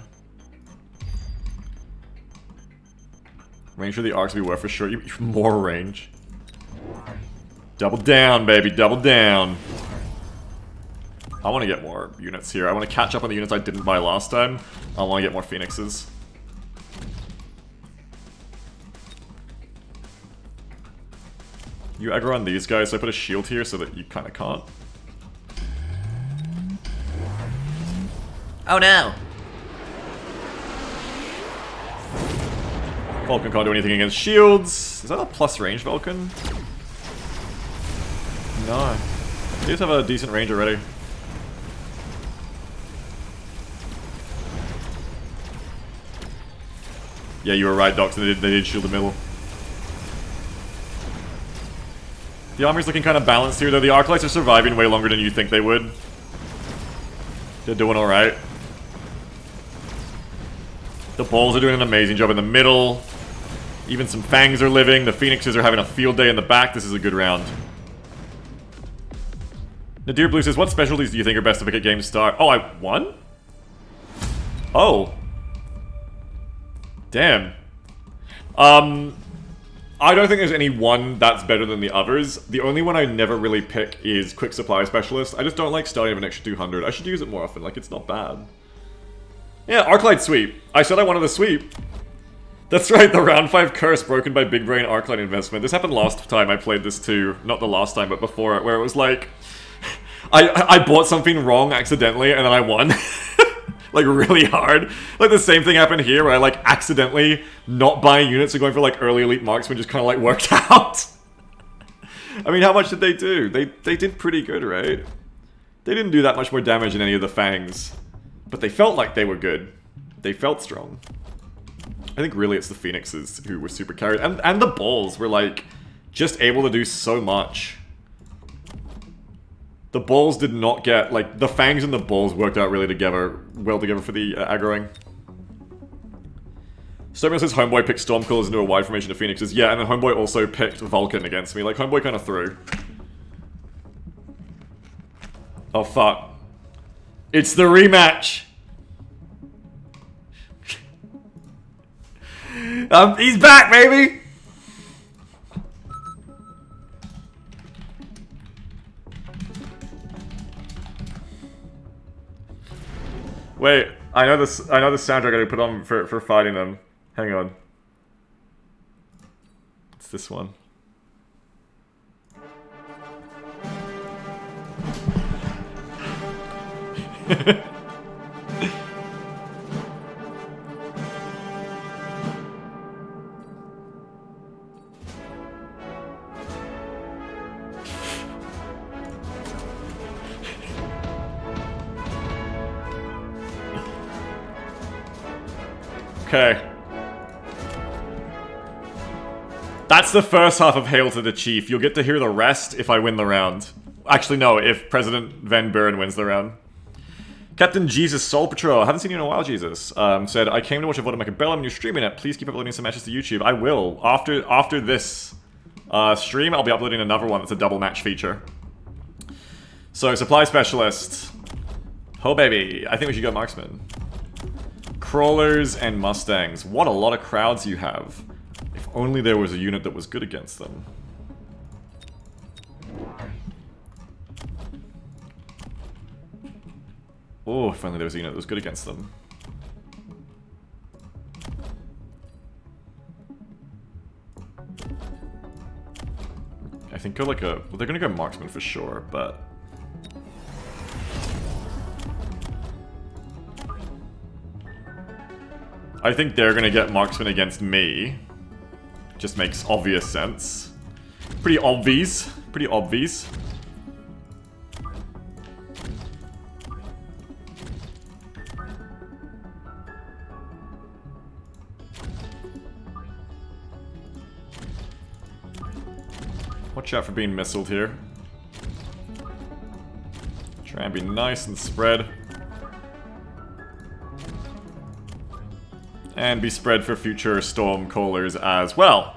Range of the arcs will be worth for sure. More range. Double down, baby, double down. I want to get more units here. I want to catch up on the units I didn't buy last time. I want to get more Phoenixes. You aggro on these guys, so I put a shield here so that you kind of can't. Oh no! Vulcan can't do anything against shields. Is that a plus range Vulcan? No. They just have a decent range already. Yeah, you were right, Doc. So they did shield the middle. The army's looking kind of balanced here, though. The Arclights are surviving way longer than you think they would. They're doing alright. The Bulls are doing an amazing job in the middle. Even some Fangs are living. The Phoenixes are having a field day in the back. This is a good round. Nadir Blue says, what specialties do you think are best to pick at game start? Oh, I won? Oh. Damn. I don't think there's any one that's better than the others. The only one I never really pick is Quick Supply Specialist. I just don't like starting with an extra 200. I should use it more often, like it's not bad. Yeah, Arclight Sweep. I said I wanted a sweep. That's right, the round 5 curse broken by Big Brain Arclight investment. This happened last time I played this too. Not the last time, but before it, where it was like... I bought something wrong accidentally and then I won. Like really hard. Like the same thing happened here where I like accidentally not buying units and going for like early elite marksman just kind of like worked out. I mean, how much did they do? They did pretty good, right? They didn't do that much more damage than any of the Fangs. But they felt like they were good. They felt strong. I think really it's the Phoenixes who were super carried. And the Bulls were like just able to do so much. The Bulls did not get, like, the Fangs and the Bulls worked out really well together for the aggroing. Stormio says Homeboy picked Stormcallers into a wide formation of Phoenixes. Yeah, and then Homeboy also picked Vulcan against me. Like, Homeboy kind of threw. Oh, fuck. It's the rematch! He's back, baby! Wait, I know the soundtrack I gotta put on for fighting them. Hang on. It's this one. Okay. That's the first half of Hail to the Chief. You'll get to hear the rest if I win the round. Actually, no, if President Van Buren wins the round. Captain Jesus Soul Patrol, I haven't seen you in a while, Jesus. Said, I came to watch a VOD of Mechabellum and you're streaming it. Please keep uploading some matches to YouTube. I will. After this stream, I'll be uploading another one that's a double match feature. So, Supply Specialist. Oh, baby. I think we should go Marksman. Crawlers and Mustangs. What a lot of crowds you have. If only there was a unit that was good against them. Oh, if only there was a unit that was good against them. I think go like a... Well, they're gonna go Marksman for sure, but... I think they're gonna get Marksman against me. Just makes obvious sense. Pretty obvious. Pretty obvious. Watch out for being missiled here. Try and be nice and spread. And be spread for future storm callers as well.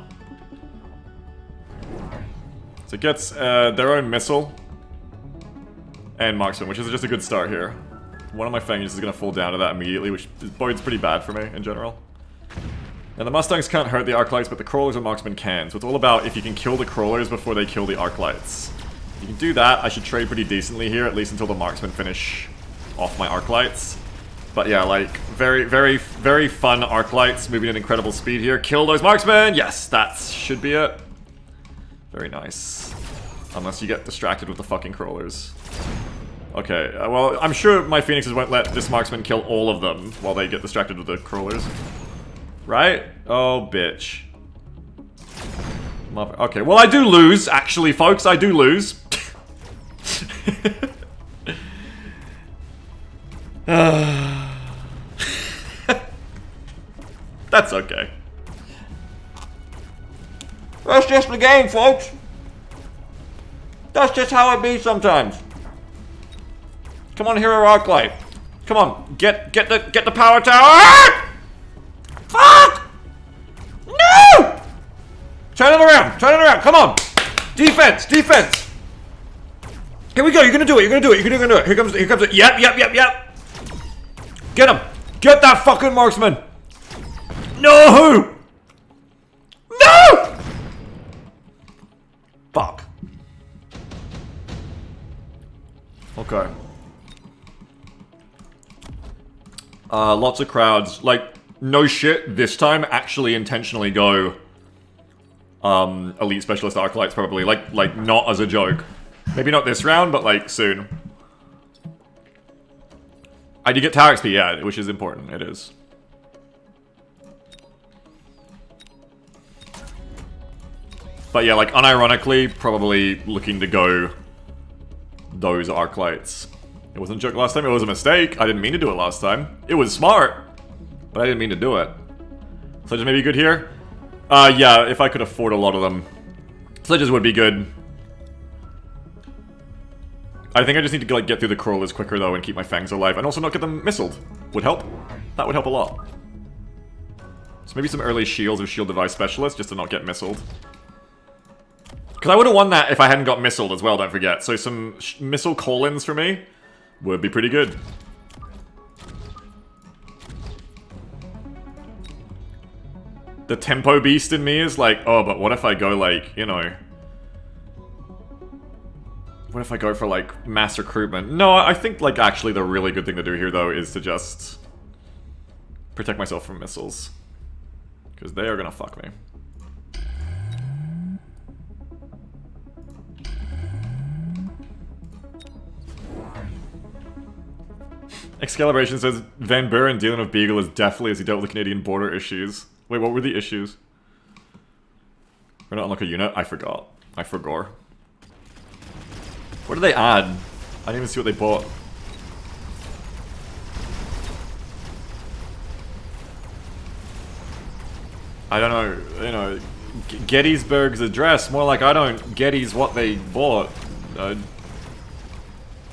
So it gets their own missile and Marksman, which is just a good start here. One of my Fangs is going to fall down to that immediately, which bodes pretty bad for me in general. Now the Mustangs can't hurt the Arclights, but the Crawlers and Marksmen can. So it's all about if you can kill the Crawlers before they kill the Arclights. If you can do that, I should trade pretty decently here, at least until the Marksmen finish off my Arclights. But yeah, like, very, very, very fun Arclights, moving at incredible speed here. Kill those Marksmen! Yes, that should be it. Very nice. Unless you get distracted with the fucking Crawlers. Okay, well, I'm sure my Phoenixes won't let this Marksman kill all of them while they get distracted with the Crawlers. Right? Oh, bitch. Okay, well, I do lose, actually, folks. I do lose. That's okay. That's just the game, folks. That's just how it be sometimes. Come on, Hero Arclight. Come on, get the power tower. Fuck! No! Turn it around, come on! Defense, defense! Here we go, you're gonna do it, you're gonna do it. Here comes it. Yep. Get him! Get that fucking Marksman! No! No! Fuck. Okay. Lots of crowds. Like, no shit, this time actually intentionally go Elite Specialist Arclights probably. Like not as a joke. Maybe not this round, but like soon. I did get Tower XP, yeah, which is important. It is. But yeah, like unironically, probably looking to go those Arclights. It wasn't a joke last time, it was a mistake. I didn't mean to do it last time. It was smart, but I didn't mean to do it. Sledges may be good here. Yeah, if I could afford a lot of them. Sledges would be good. I think I just need to like get through the Crawlers quicker though and keep my Fangs alive. And also not get them missiled. Would help. That would help a lot. So maybe some early shields or shield device specialists just to not get missiled. Because I would have won that if I hadn't got missiled as well, don't forget. So some missile call-ins for me would be pretty good. The tempo beast in me is like, oh, but what if I go like, you know... What if I go for like mass recruitment? No, I think like actually the really good thing to do here though is to just protect myself from missiles. Because they are gonna fuck me. Excalibration says Van Buren dealing with Beagle as deftly as he dealt with the Canadian border issues. Wait, what were the issues? We're not unlock a unit? I forgot. I forgot. What did they add? I didn't even see what they bought. I don't know, you know, Gettysburg's address, more like I don't Gettys what they bought. I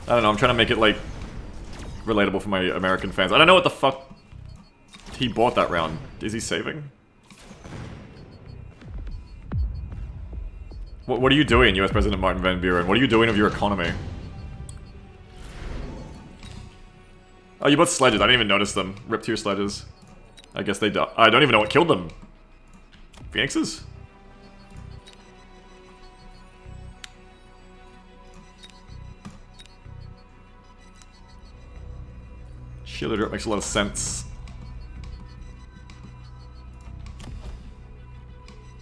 don't know, I'm trying to make it like relatable for my American fans. I don't know what the fuck he bought that round. Is he saving? What are you doing, US President Martin Van Buren? What are you doing of your economy? Oh, you bought sledges. I didn't even notice them. Rip tier sledges. I guess they died. I don't even know what killed them. Phoenixes? Shielded drop makes a lot of sense.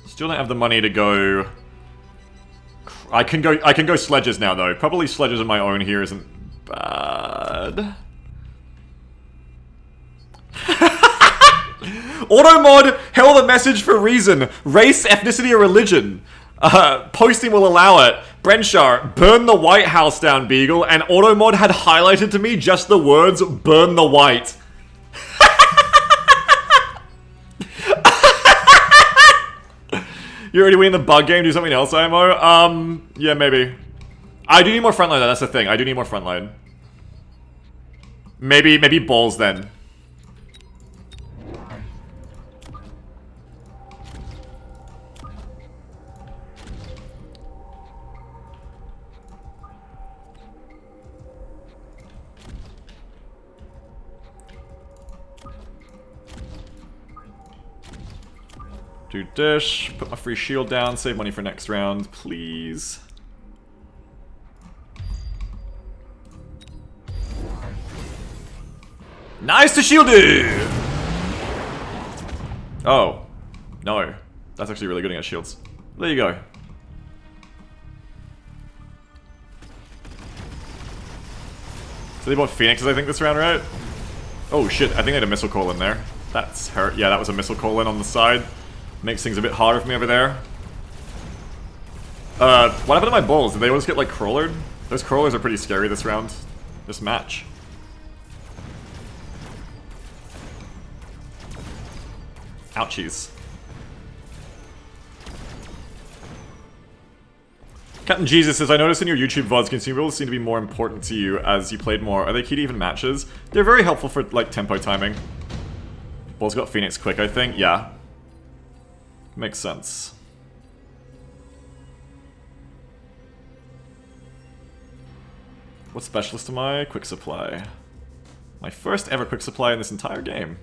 Still don't have the money to go... I can go sledges now though. Probably sledges on my own here isn't bad. Automod held a message for reason. Race, ethnicity, or religion. Posting will allow it. Brenshar, burn the White House down, Beagle. And Automod had highlighted to me just the words, burn the white. You already winning the bug game, do something else, IMO? Yeah, maybe. I do need more frontline though, that's the thing. I do need more frontline. Maybe balls then. Do dish, put my free shield down, save money for next round, please. Nice to shield it! Oh. No. That's actually really good against shields. There you go. So they bought Phoenixes, I think, this round, right? Oh shit, I think they had a missile call in there. That's hurt. Yeah, that was a missile call in on the side. Makes things a bit harder for me over there. What happened to my bulls? Did they always get, like, crawlered? Those crawlers are pretty scary this round. This match. Ouchies. Captain Jesus says, I noticed in your YouTube VODs, consumables seem to be more important to you as you played more. Are they key to even matches? They're very helpful for, like, tempo timing. Ball's got Phoenix quick, I think. Yeah. Makes sense. What specialist am I? Quick supply. My first ever quick supply in this entire game.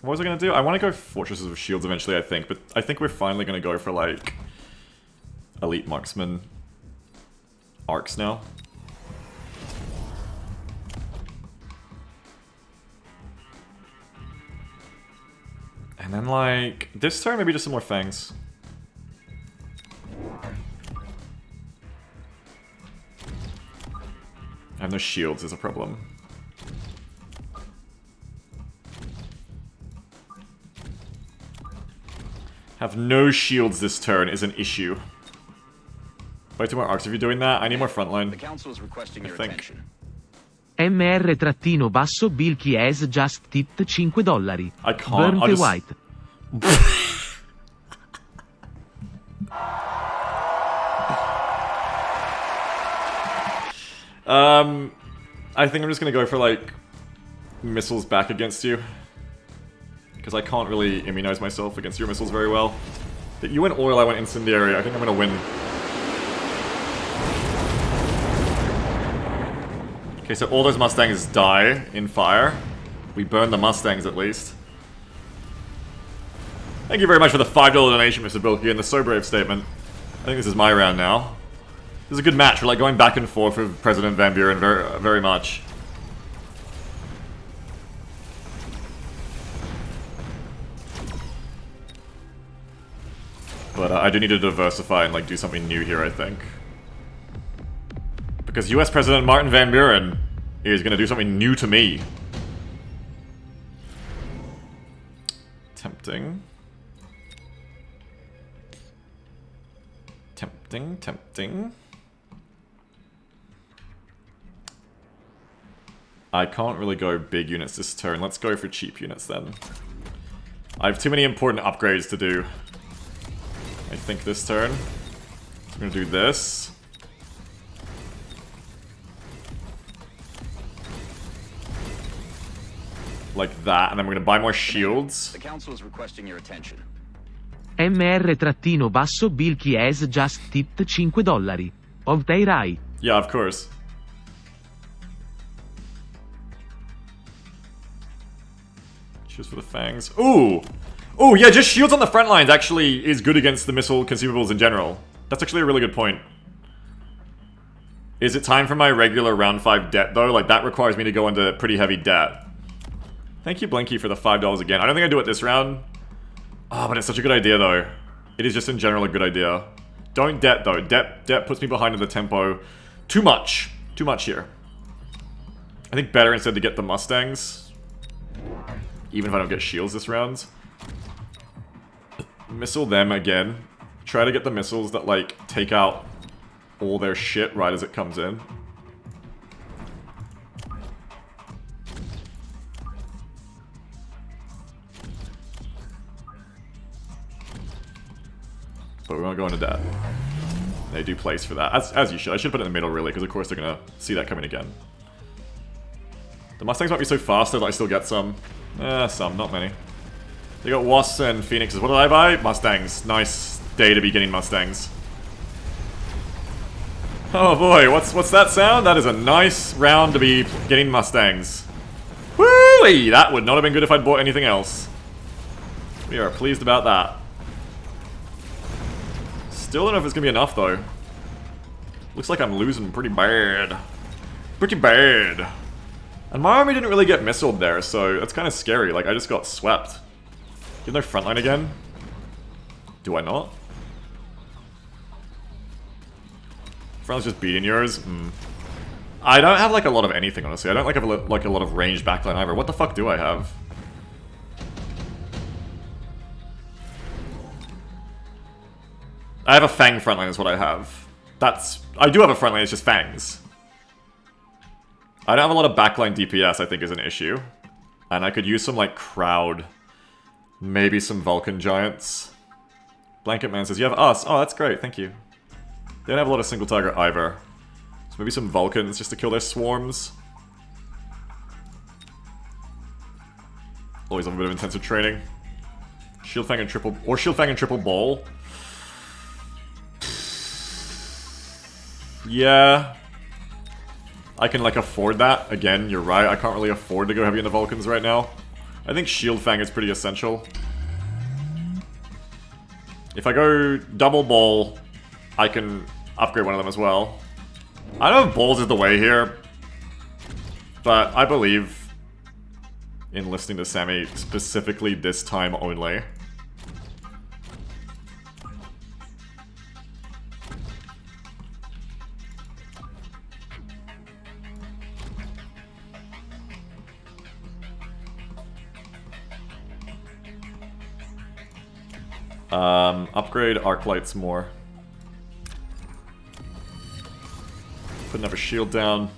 What was I gonna do? I want to go Fortresses of Shields eventually, I think, but I think we're finally gonna go for, like, Elite Marksman arcs now. And then, like, this turn, maybe just some more Fangs. I have no shields is a problem. Have no shields this turn is an issue. Buy 2 more arcs if you're doing that. I need more frontline. The council is requesting your attention. MR-Bilky has just tipped $5. I can't. Burn I'll the just... white. I think I'm just gonna go for, like, missiles back against you. Because I can't really immunize myself against your missiles very well. You went oil, I went incendiary. I think I'm gonna win. Okay, so all those Mustangs die in fire. We burn the Mustangs at least. Thank you very much for the $5 donation, Mr. Bilky, and the so brave statement. I think this is my round now. This is a good match. We're like going back and forth with President Van Buren very, very much. But I do need to diversify and, like, do something new here, I think. Because US President Martin Van Buren is going to do something new to me. Tempting. Tempting, tempting. I can't really go big units this turn. Let's go for cheap units then. I have too many important upgrades to do. I think this turn. So I'm gonna do this. Like that, and then we're gonna buy more shields. The council is requesting your attention. MR-Bilky has just tipped $5. Of they right? Yeah, of course. Choose for the fangs. Ooh! Oh, yeah, just shields on the front lines actually is good against the missile consumables in general. That's actually a really good point. Is it time for my regular round 5 debt, though? Like, that requires me to go into pretty heavy debt. Thank you, Blinky, for the $5 again. I don't think I do it this round. Oh, but it's such a good idea, though. It is just in general a good idea. Don't debt, though. Debt puts me behind in the tempo. Too much. Too much here. I think better instead to get the Mustangs. Even if I don't get shields this round. Missile them again. Try to get the missiles that, like, take out all their shit right as it comes in. But we won't go into debt. They do place for that, as you should. I should put it in the middle, really, because of course they're gonna see that coming again. The Mustangs might be so fast that I still get some. Some, not many. They got Wasps and Phoenixes. What did I buy? Mustangs. Nice. day to be getting Mustangs. Oh boy, what's that sound? That is a nice round to be getting Mustangs. Woo-wee! That would not have been good if I'd bought anything else. We are pleased about that. Still don't know if it's gonna be enough though. Looks like I'm losing pretty bad. Pretty bad. And my army didn't really get missiled there, so that's kind of scary. Like, I just got swept. You have no frontline again? Do I not? Frontline's just beating yours? I don't have like a lot of anything, honestly. I don't have like a lot of ranged backline either. What the fuck do I have? I have a Fang frontline is what I have. I do have a frontline, it's just Fangs. I don't have a lot of backline DPS, I think is an issue. And I could use some like crowd. Maybe some Vulcan Giants. Blanket Man says, you have us. Oh, that's great, thank you. They don't have a lot of single target either. So maybe some Vulcans just to kill their swarms. Always have a bit of intensive training. Shield Fang and triple ball. Yeah. I can like afford that. Again, you're right. I can't really afford to go heavy into Vulcans right now. I think Shield Fang is pretty essential. If I go double ball, I can upgrade one of them as well. I don't know if balls is the way here, but I believe in listening to Sammy specifically this time only. Upgrade arc lights more. Put another shield down.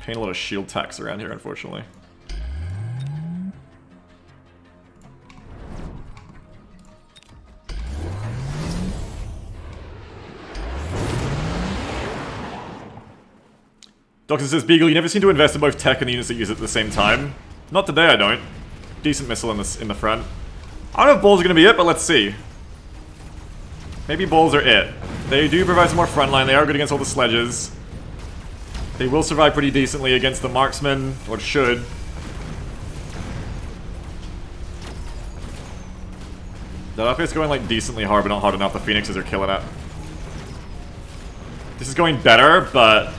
Paint a lot of shield tax around here, unfortunately. Doctor says, Beagle, you never seem to invest in both tech and the units that use it at the same time. Not today, I don't. Decent missile in the front. I don't know if balls are going to be it, but let's see. Maybe balls are it. They do provide some more frontline. They are good against all the sledges. They will survive pretty decently against the Marksman, or should. That upgrade's going like decently hard, but not hard enough. The Phoenixes are killing it. This is going better, but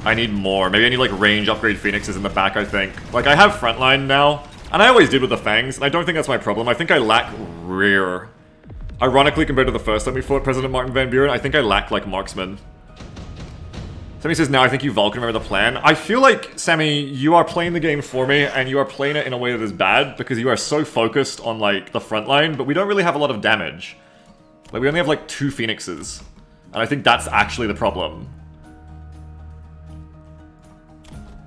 I need more. Maybe I need like range upgrade Phoenixes in the back, I think. Like, I have frontline now. And I always did with the Fangs, and I don't think that's my problem. I think I lack rear. Ironically, compared to the first time we fought President Martin Van Buren, I think I lack, like, Marksman. Sammy says, now I think you Vulcan remember the plan. I feel like, Sammy, you are playing the game for me, and you are playing it in a way that is bad, because you are so focused on, like, the front line, but we don't really have a lot of damage. Like, we only have, like, 2 Phoenixes. And I think that's actually the problem.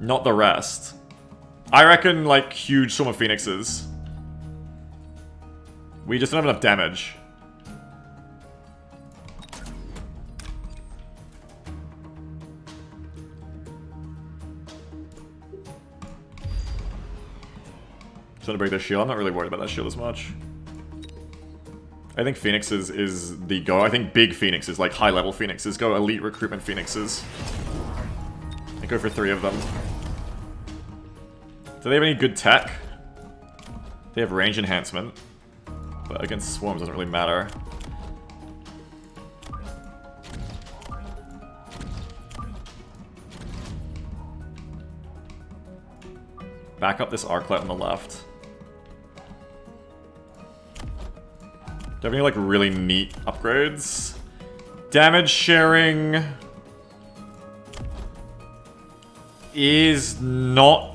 Not the rest. I reckon, like, huge swarm of Phoenixes. We just don't have enough damage. Trying to break their shield. I'm not really worried about that shield as much. I think Phoenixes is the go. I think big Phoenixes, like high-level Phoenixes, go elite recruitment Phoenixes. I go for 3 of them. Do they have any good tech? They have range enhancement. But against swarms doesn't really matter. Back up this arc light on the left. Do you have any, like, really neat upgrades? Damage sharing is not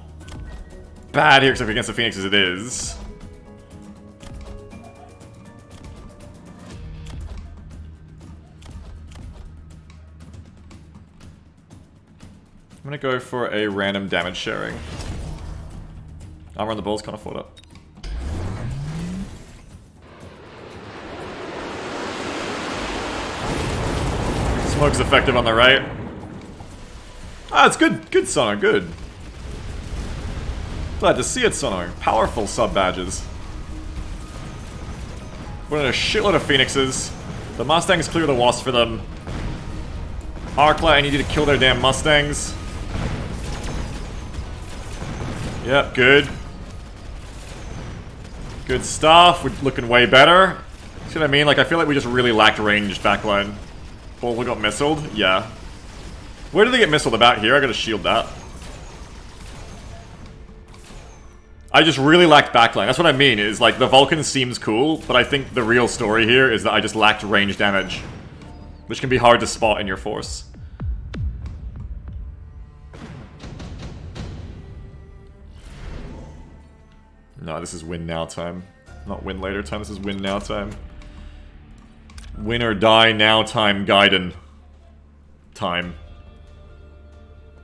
bad here, except against the Phoenixes it is. I'm gonna go for a random damage sharing. Armor on the balls, can't afford it. Smoke's effective on the right. Ah, it's good. Good Sonar, good. Glad to see it, Sonar. Powerful sub-badges. We're in a shitload of Phoenixes. The Mustangs clear the Wasp for them. Arclight, I need you to kill their damn Mustangs. Yep, good. Good stuff. We're looking way better. See what I mean? Like, I feel like we just really lacked ranged backline. Oh, we got missiled? Yeah. Where did they get missiled? About here? I gotta shield that. I just really lacked backline. That's what I mean, is like, the Vulcan seems cool, but I think the real story here is that I just lacked range damage. Which can be hard to spot in your force. No, this is win now time. Not win later time, this is win now time. Win or die now time, Gaiden. Time.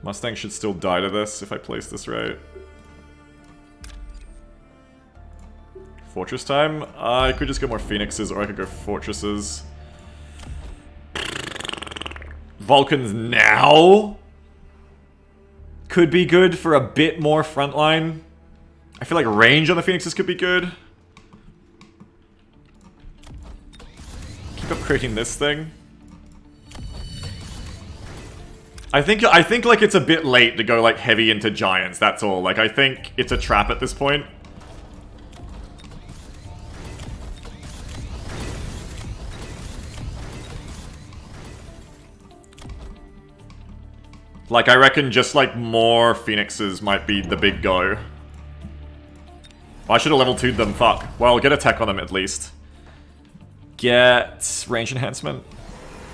Mustang should still die to this if I place this right. Fortress time? I could just go more Phoenixes, or I could go Fortresses. Vulcans now? Could be good for a bit more frontline. I feel like range on the Phoenixes could be good. Keep up creating this thing. I think like it's a bit late to go like heavy into giants, that's all. Like I think it's a trap at this point. Like I reckon just like more Phoenixes might be the big go. I should have level 2'd them, fuck. Well, get a tech on them at least. Get range enhancement.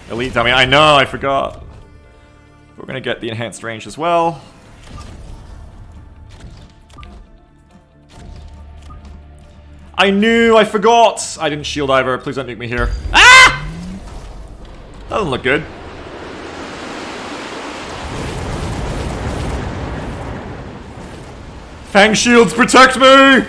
Elite dummy, I know, I forgot. We're gonna get the enhanced range as well. I knew, I forgot! I didn't shield either, please don't nuke me here. Ah! That doesn't look good. Fang shields, protect me!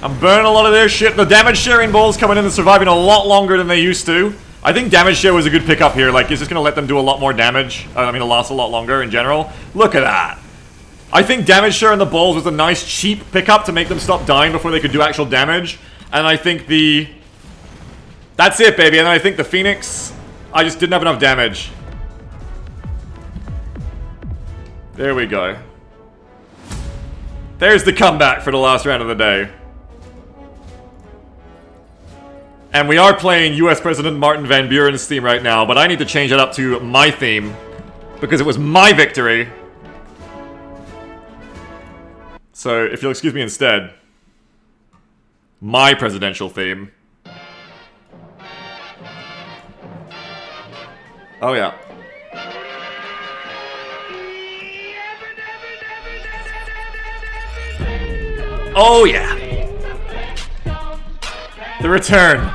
I'm burning a lot of their shit. The damage sharing balls coming in and surviving a lot longer than they used to. I think damage share was a good pickup here. Like, it's just gonna let them do a lot more damage. I mean, it'll last a lot longer in general. Look at that. I think damage share in the balls was a nice, cheap pickup to make them stop dying before they could do actual damage. And I think the... That's it, baby. And then I think the Phoenix... I just didn't have enough damage. There we go. There's the comeback for the last round of the day. And we are playing US President Martin Van Buren's theme right now, but I need to change it up to my theme, because it was my victory. So, if you'll excuse me instead, my presidential theme. Oh yeah. Oh yeah. The return.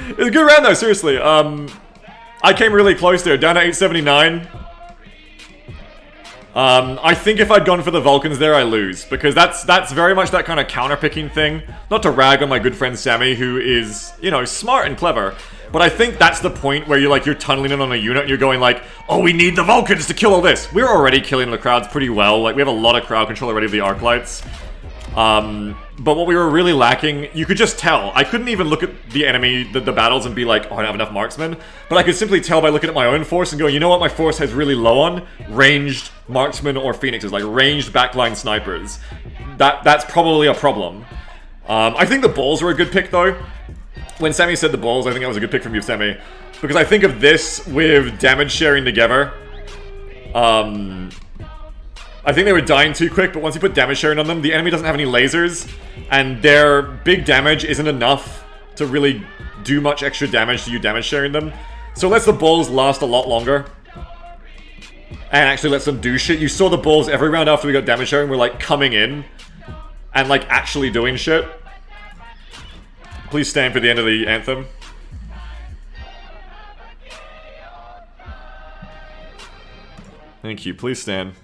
It was a good round though, seriously. I came really close there, down to 879. I think if I'd gone for the Vulcans there, I lose. Because that's very much that kind of counter-picking thing. Not to rag on my good friend Sammy, who is, you know, smart and clever. But I think that's the point where you're tunneling in on a unit and you're going like, oh, we need the Vulcans to kill all this. We're already killing the crowds pretty well. Like, we have a lot of crowd control already of the Arclights. But what we were really lacking, you could just tell. I couldn't even look at the enemy, the battles, and be like, oh, I don't have enough marksmen. But I could simply tell by looking at my own force and going, you know what my force has really low on? Ranged marksmen or phoenixes, like ranged backline snipers. That's probably a problem. I think the balls were a good pick, though. When Sammy said the balls, I think that was a good pick from you, Sammy. Because I think of this with damage sharing together. I think they were dying too quick, but once you put damage sharing on them, the enemy doesn't have any lasers, and their big damage isn't enough to really do much extra damage to you damage sharing them. So it lets the balls last a lot longer. And actually lets them do shit. You saw the balls every round after we got damage sharing were like coming in and like actually doing shit. Please stand for the end of the anthem. Thank you, please stand.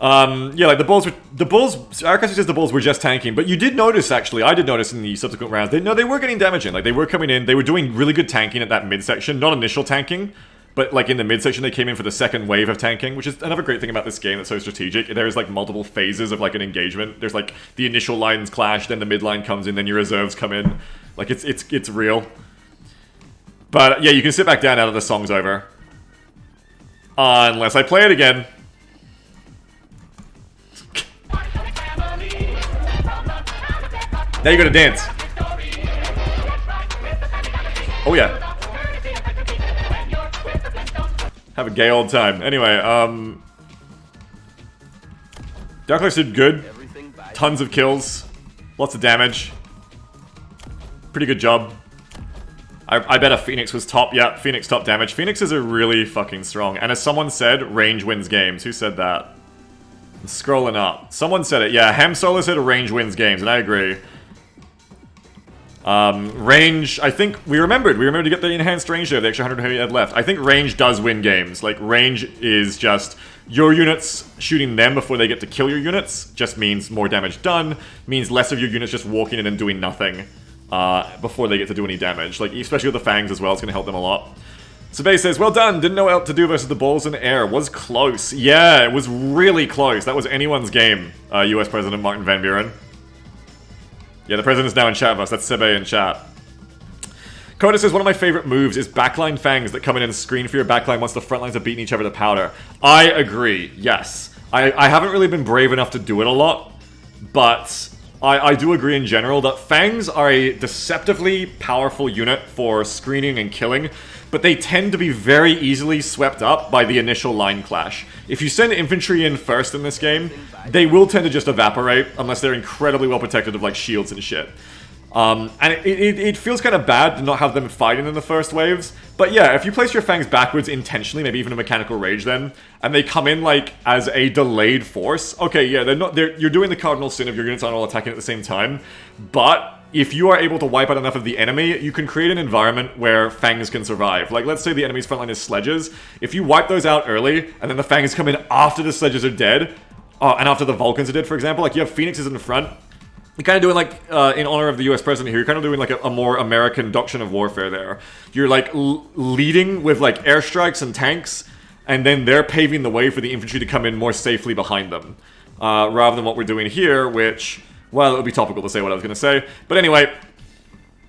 Yeah, like the bulls, Arakasi says the bulls were just tanking, but you did notice, actually, I did notice in the subsequent rounds, they were getting damage in, like they were coming in, they were doing really good tanking at that midsection, not initial tanking, but like in the midsection they came in for the second wave of tanking, which is another great thing about this game that's so strategic. There's like multiple phases of like an engagement. There's like the initial lines clash, then the mid line comes in, then your reserves come in. Like it's real. But yeah, you can sit back down now that the song's over. Unless I play it again. Now you gotta dance. Oh yeah. Have a gay old time. Anyway, Dark Knights did good. Tons of kills. Lots of damage. Pretty good job. I bet a Phoenix was top. Yeah, Phoenix top damage. Phoenixes are really fucking strong. And as someone said, range wins games. Who said that? I'm scrolling up. Someone said it. Yeah, Ham Solo said range wins games, and I agree. Range, I think we remembered to get the enhanced range there, the extra 100 heavy had left. I think range does win games. Like, range is just your units shooting them before they get to kill your units. Just means more damage done, means less of your units just walking in and doing nothing before they get to do any damage. Like, especially with the fangs as well, it's going to help them a lot. Sabay says, well done, didn't know what to do versus the balls in the air. Was close. Yeah, it was really close. That was anyone's game, US President Martin Van Buren. Yeah, the president's now in chat with us. That's Sebe in chat. Coda says, one of my favorite moves is backline fangs that come in and screen for your backline once the front lines have beaten each other to powder. I agree, yes. I haven't really been brave enough to do it a lot, but I do agree in general that fangs are a deceptively powerful unit for screening and killing, but they tend to be very easily swept up by the initial line clash. If you send infantry in first in this game, they will tend to just evaporate unless they're incredibly well protected of like shields and shit. And it feels kind of bad to not have them fighting in the first waves. But yeah, if you place your fangs backwards intentionally, maybe even a mechanical rage then, and they come in like as a delayed force, okay, yeah, you're doing the cardinal sin of your units aren't all attacking at the same time, but if you are able to wipe out enough of the enemy, you can create an environment where fangs can survive. Like, let's say the enemy's frontline is sledges. If you wipe those out early, and then the fangs come in after the sledges are dead, and after the Vulcans are dead, for example, like you have Phoenixes in the front, you're kind of doing like, in honor of the US president here, you're kind of doing like a more American doctrine of warfare there. You're like leading with like airstrikes and tanks, and then they're paving the way for the infantry to come in more safely behind them. Rather than what we're doing here, which, well, it would be topical to say what I was going to say. But anyway,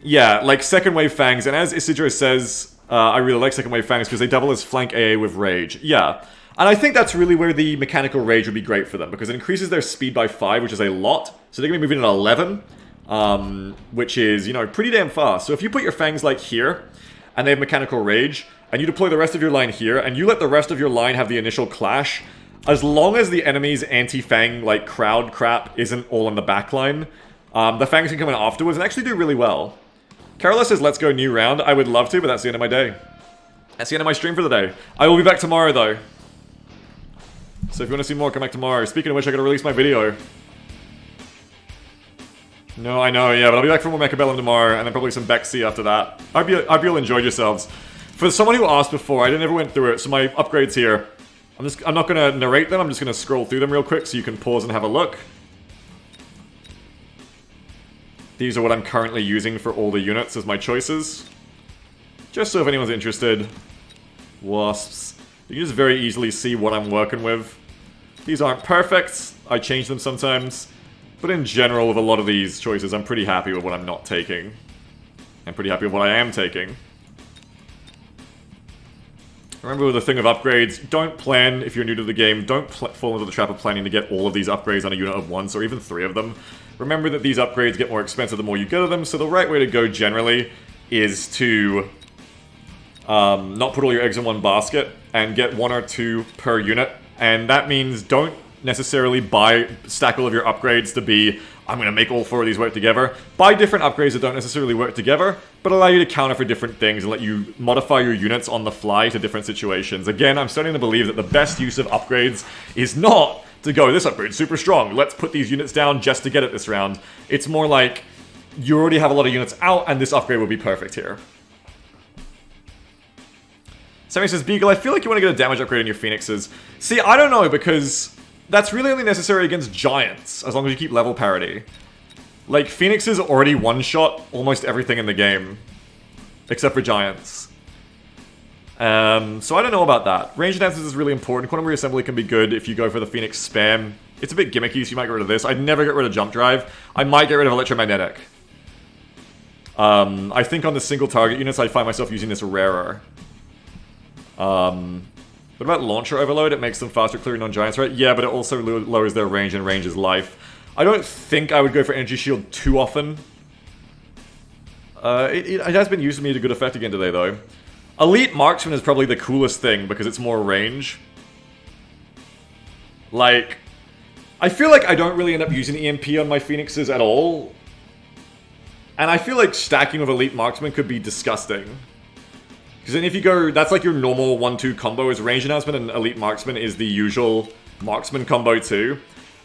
yeah, like second wave fangs, and as Isidro says, I really like second wave fangs because they double as flank AA with rage. Yeah. And I think that's really where the mechanical rage would be great for them, because it increases their speed by 5, which is a lot. So they're going to be moving at 11, which is, you know, pretty damn fast. So if you put your fangs like here, and they have mechanical rage, and you deploy the rest of your line here, and you let the rest of your line have the initial clash, as long as the enemy's anti-fang, like, crowd crap isn't all on the back line, the fangs can come in afterwards and actually do really well. Carola says, let's go new round. I would love to, but that's the end of my day. That's the end of my stream for the day. I will be back tomorrow, though. So if you want to see more, come back tomorrow. Speaking of which, I gotta release my video. No, I know, yeah, but I'll be back for more Mechabellum tomorrow, and then probably some Bexy after that. I hope you'll enjoy yourselves. For someone who asked before, I never went through it, so my upgrades here, I'm not gonna narrate them, I'm just gonna scroll through them real quick so you can pause and have a look. These are what I'm currently using for all the units as my choices. Just so if anyone's interested. Wasps. You can just very easily see what I'm working with. These aren't perfect, I change them sometimes. But in general, with a lot of these choices, I'm pretty happy with what I'm not taking. I'm pretty happy with what I am taking. Remember with the thing of upgrades, don't plan, if you're new to the game, don't fall into the trap of planning to get all of these upgrades on a unit at once, or even 3 of them. Remember that these upgrades get more expensive the more you get of them, so the right way to go generally is to not put all your eggs in one basket and get 1 or 2 per unit. And that means don't necessarily stack all of your upgrades to be, I'm going to make all 4 of these work together. Buy different upgrades that don't necessarily work together, but allow you to counter for different things and let you modify your units on the fly to different situations. Again, I'm starting to believe that the best use of upgrades is not to go, this upgrade's super strong, let's put these units down just to get it this round. It's more like, you already have a lot of units out, and this upgrade would be perfect here. Sammy says, Beagle, I feel like you want to get a damage upgrade on your Phoenixes. See, I don't know, because that's really only necessary against giants, as long as you keep level parity. Like, Phoenixes already one-shot almost everything in the game, except for giants. So I don't know about that. Range enhancements is really important. Quantum reassembly can be good if you go for the Phoenix spam. It's a bit gimmicky, so you might get rid of this. I'd never get rid of jump drive. I might get rid of electromagnetic. I think on the single target units, I find myself using this rarer. What about launcher overload? It makes them faster clearing on giants, right? Yeah, but it also lowers their range, and range is life. I don't think I would go for energy shield too often. It has been used to me to good effect again today, though. Elite Marksman is probably the coolest thing because it's more range. Like, I feel like I don't really end up using EMP on my Phoenixes at all. And I feel like stacking with Elite Marksman could be disgusting. Because then if you go, that's like your normal 1-2 combo is range enhancement, and Elite Marksman is the usual Marksman combo too.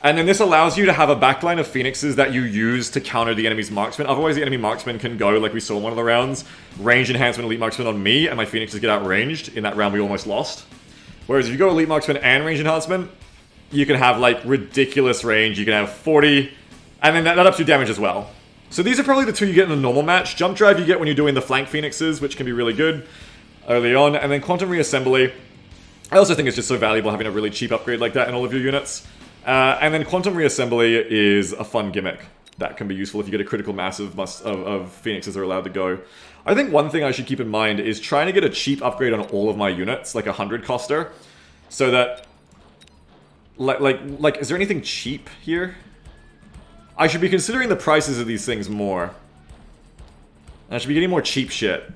And then this allows you to have a backline of Phoenixes that you use to counter the enemy's Marksman. Otherwise the enemy Marksman can go, like we saw in one of the rounds, range enhancement Elite Marksman on me, and my Phoenixes get outranged. In that round we almost lost. Whereas if you go Elite Marksman and range enhancement, you can have like ridiculous range, you can have 40, and then that ups your damage as well. So these are probably the two you get in a normal match. Jump drive you get when you're doing the flank Phoenixes, which can be really good early on, and then quantum reassembly. I also think it's just so valuable having a really cheap upgrade like that in all of your units. And then quantum reassembly is a fun gimmick that can be useful if you get a critical mass of Phoenixes that are allowed to go. I think one thing I should keep in mind is trying to get a cheap upgrade on all of my units, like a 100 coster, so that like is there anything cheap here? I should be considering the prices of these things more. I should be getting more cheap shit.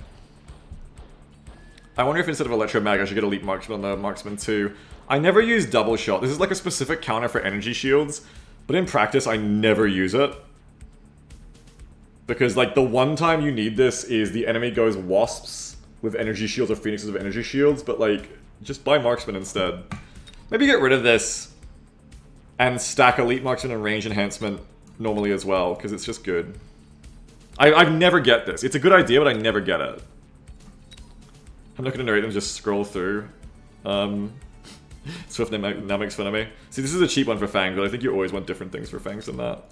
I wonder if instead of Electromag I should get Elite Marksman on the Marksman too. I never use double shot. This is like a specific counter for energy shields, but in practice I never use it. Because like the one time you need this is the enemy goes Wasps with energy shields or Phoenixes of energy shields, but like, just buy Marksman instead. Maybe get rid of this and stack Elite Marksman and range enhancement normally as well, because it's just good. I never get this. It's a good idea, but I never get it. I'm not going to narrate them, just scroll through. Swift now makes fun of me. See, this is a cheap one for Fangs, but I think you always want different things for Fangs than that.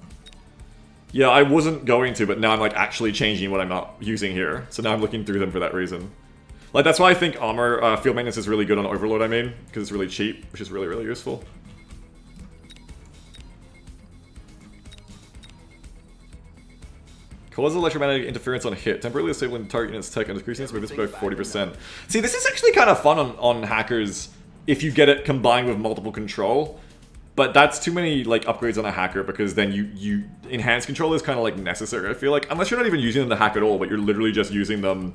Yeah, I wasn't going to, but now I'm like actually changing what I'm not using here. So now I'm looking through them for that reason. Like, that's why I think armor, field maintenance is really good on Overload, I mean. Because it's really cheap, which is really, really useful. Causes electromagnetic interference on hit. Temporarily disabling target unit's tech and decreasing its movement speed by 40%. See, this is actually kind of fun on hackers if you get it combined with multiple control. But that's too many like upgrades on a hacker, because then you enhanced control is kind of like necessary, I feel like. Unless you're not even using them to hack at all, but you're literally just using them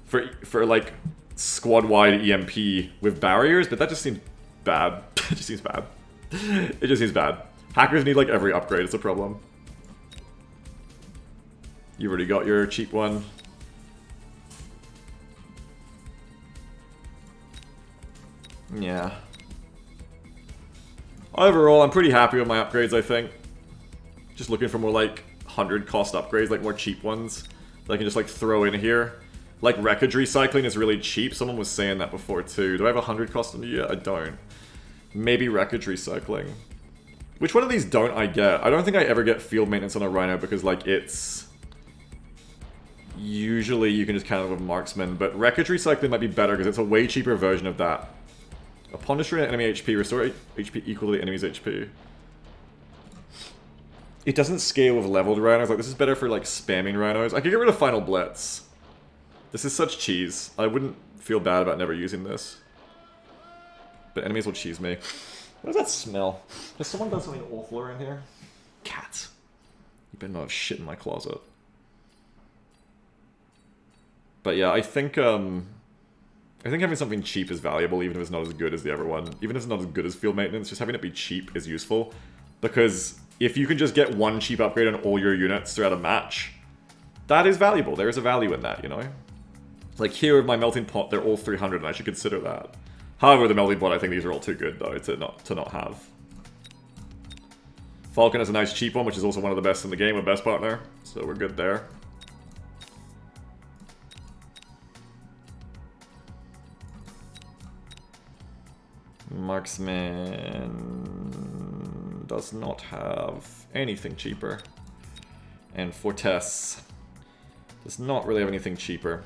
for like squad-wide EMP with barriers, but that just seems bad. It just seems bad. It just seems bad. Hackers need like every upgrade, it's a problem. You already got your cheap one. Yeah. Overall, I'm pretty happy with my upgrades, I think. Just looking for more like 100 cost upgrades, like more cheap ones that I can just like throw in here. Like wreckage recycling is really cheap. Someone was saying that before too. Do I have 100 cost on you? Yeah, I don't. Maybe wreckage recycling. Which one of these don't I get? I don't think I ever get field maintenance on a Rhino because like it's... Usually you can just counter with Marksman, but wreckage recycling might be better because it's a way cheaper version of that. Upon destroying enemy HP, restore HP equal to the enemy's HP. It doesn't scale with leveled Rhinos. Like, this is better for like spamming Rhinos. I could get rid of Final Blitz. This is such cheese. I wouldn't feel bad about never using this. But enemies will cheese me. What does that smell? Has someone done something awful around here? Cats. You better not have shit in my closet. But yeah, I think having something cheap is valuable, even if it's not as good as the other one. Even if it's not as good as field maintenance, just having it be cheap is useful. Because if you can just get one cheap upgrade on all your units throughout a match, that is valuable. There is a value in that, you know? Like here with my melting pot, they're all 300 and I should consider that. However, the melting pot, I think these are all too good though to not have. Falcon has a nice cheap one, which is also one of the best in the game, a best partner. So we're good there. Marksman... does not have anything cheaper. And Fortes does not really have anything cheaper.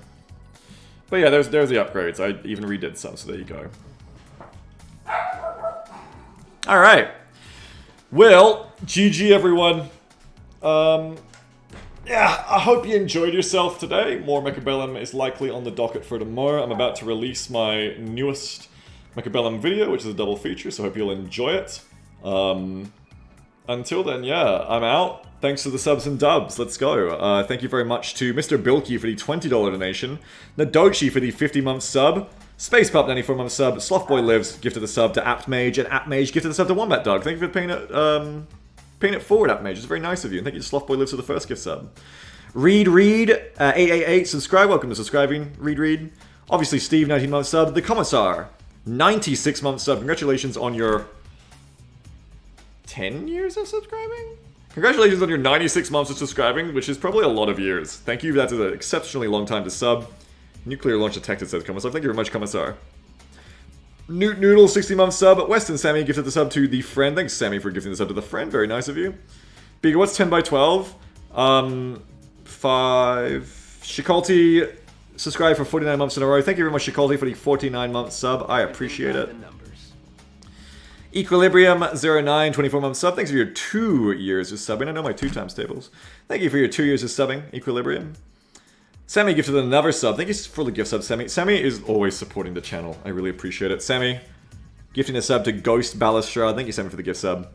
But yeah, there's the upgrades. I even redid some, so there you go. Alright. Well, GG everyone. Yeah, I hope you enjoyed yourself today. More Mechabellum is likely on the docket for tomorrow. I'm about to release my newest Mechabellum video, which is a double feature, so I hope you'll enjoy it. Until then, yeah, I'm out. Thanks for the subs and dubs. Let's go. Thank you very much to Mr. Bilky for the $20 donation, Nadochi for the 50-month sub, SpacePup 94-month sub, Slothboy Lives gifted the sub to AptMage, and AptMage gifted the sub to Wombat Dog. Thank you for paying it forward, AptMage. It's very nice of you. And thank you to Slothboy Lives for the first gift sub. Reed 888 subscribe. Welcome to subscribing. Reed. Obviously Steve 19-month sub. The Commissar 96-month sub. Congratulations on your 10 years of subscribing? Congratulations on your 96 months of subscribing, which is probably a lot of years. Thank you, that's an exceptionally long time to sub. Nuclear launch detected, says Commissar. Thank you very much, Commissar. Newt Noodle, 60-month sub. Weston Sammy gifted the sub to the friend. Thanks, Sammy, for gifting the sub to the friend. Very nice of you. Bigger, what's 10 by 12? 5. Shikalti subscribed for 49 months in a row. Thank you very much, Shikalti, for the 49-month sub. I appreciate it. Equilibrium 09, 24-month sub. Thanks for your 2 years of subbing. I know my 2 times tables. Thank you for your 2 years of subbing, Equilibrium. Sammy gifted another sub. Thank you for the gift sub, Sammy. Sammy is always supporting the channel. I really appreciate it. Sammy gifting a sub to Ghost Balustrade. Thank you, Sammy, for the gift sub.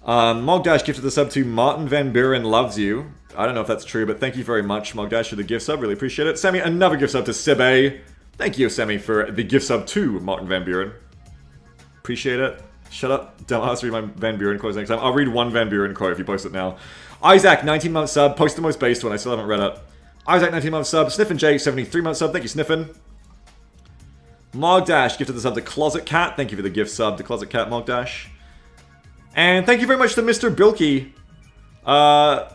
Mogdash gifted the sub to Martin Van Buren Loves You. I don't know if that's true, but thank you very much, Mogdash, for the gift sub. Really appreciate it. Sammy, another gift sub to Sebe. Thank you, Sammy, for the gift sub to Martin Van Buren. Appreciate it. Shut up, dumbass, read my Van Buren quotes next time. I'll read one Van Buren quote if you post it now. Isaac, 19-month sub. Post the most based one. I still haven't read it. Isaac, 19-month sub. Sniffin J, 73-month sub. Thank you, Sniffin. Mogdash gifted the sub to Closet Cat. Thank you for the gift sub to Closet Cat, Mogdash. And thank you very much to Mr. Bilky. I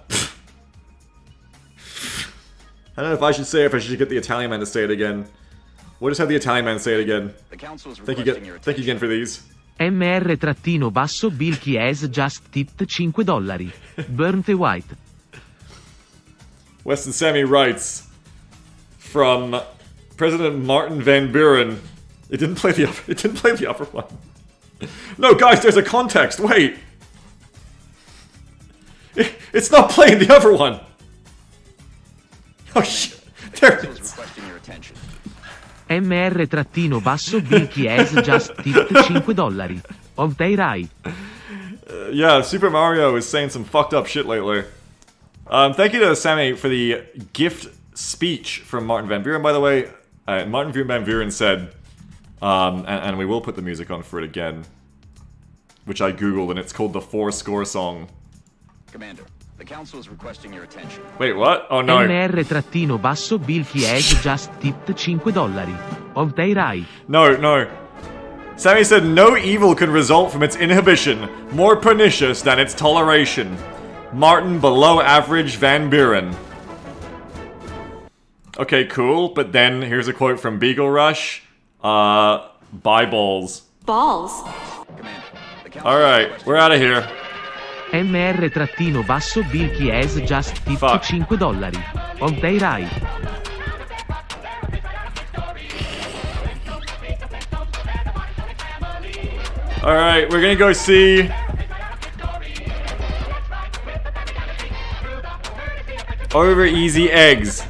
don't know if I should say it, if I should get the Italian man to say it again. We'll just have the Italian man say it again. Thank you again for these. MR-Bilky has just tipped $5. Burnt the white. Weston Sammy writes from President Martin Van Buren. It didn't play the upper one. No, guys, there's a context. Wait. It's not playing the other one. Oh shit. There it is. MR-Bilky has just tipped $5. Of they right. Yeah, Super Mario is saying some fucked up shit lately. Thank you to Sammy for the gift speech from Martin Van Buren, by the way. Martin Van Buren said, and we will put the music on for it again, which I googled, and it's called the 4 Score Song. Commander, the council is requesting your attention. Wait, what? Oh no. MR-Bilky has just tipped $5. Of they right. No. Sammy said no evil can result from its inhibition, more pernicious than its toleration. Martin below average Van Buren. Okay, cool, but then here's a quote from Beagle Rush. Buy balls. Balls. Alright, we're out of here. MR-Bilky has just tipped $5. Of they right. Alright, we're gonna go see Over Easy Eggs.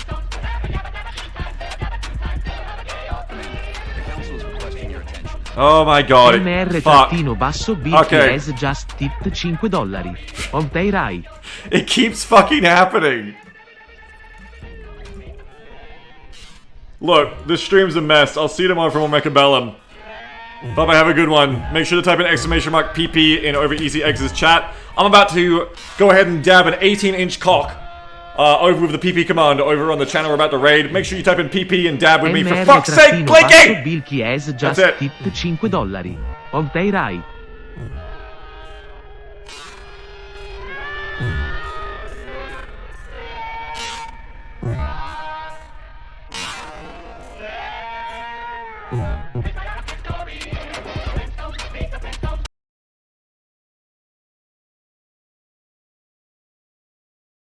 Oh my god, fuck. MR-Bilky has just tipped $5. Of they right. It keeps fucking happening. Look, this stream's a mess. I'll see you tomorrow for more Mechabellum. Bye-bye, have a good one. Make sure to type in !PP in Over Easy Eggs' chat. I'm about to go ahead and dab an 18-inch cock over with the PP command over on the channel we're about to raid. Make sure you type in PP and dab with me, for fuck's sake, Blinky! Bilky has just tipped $5. Of they right.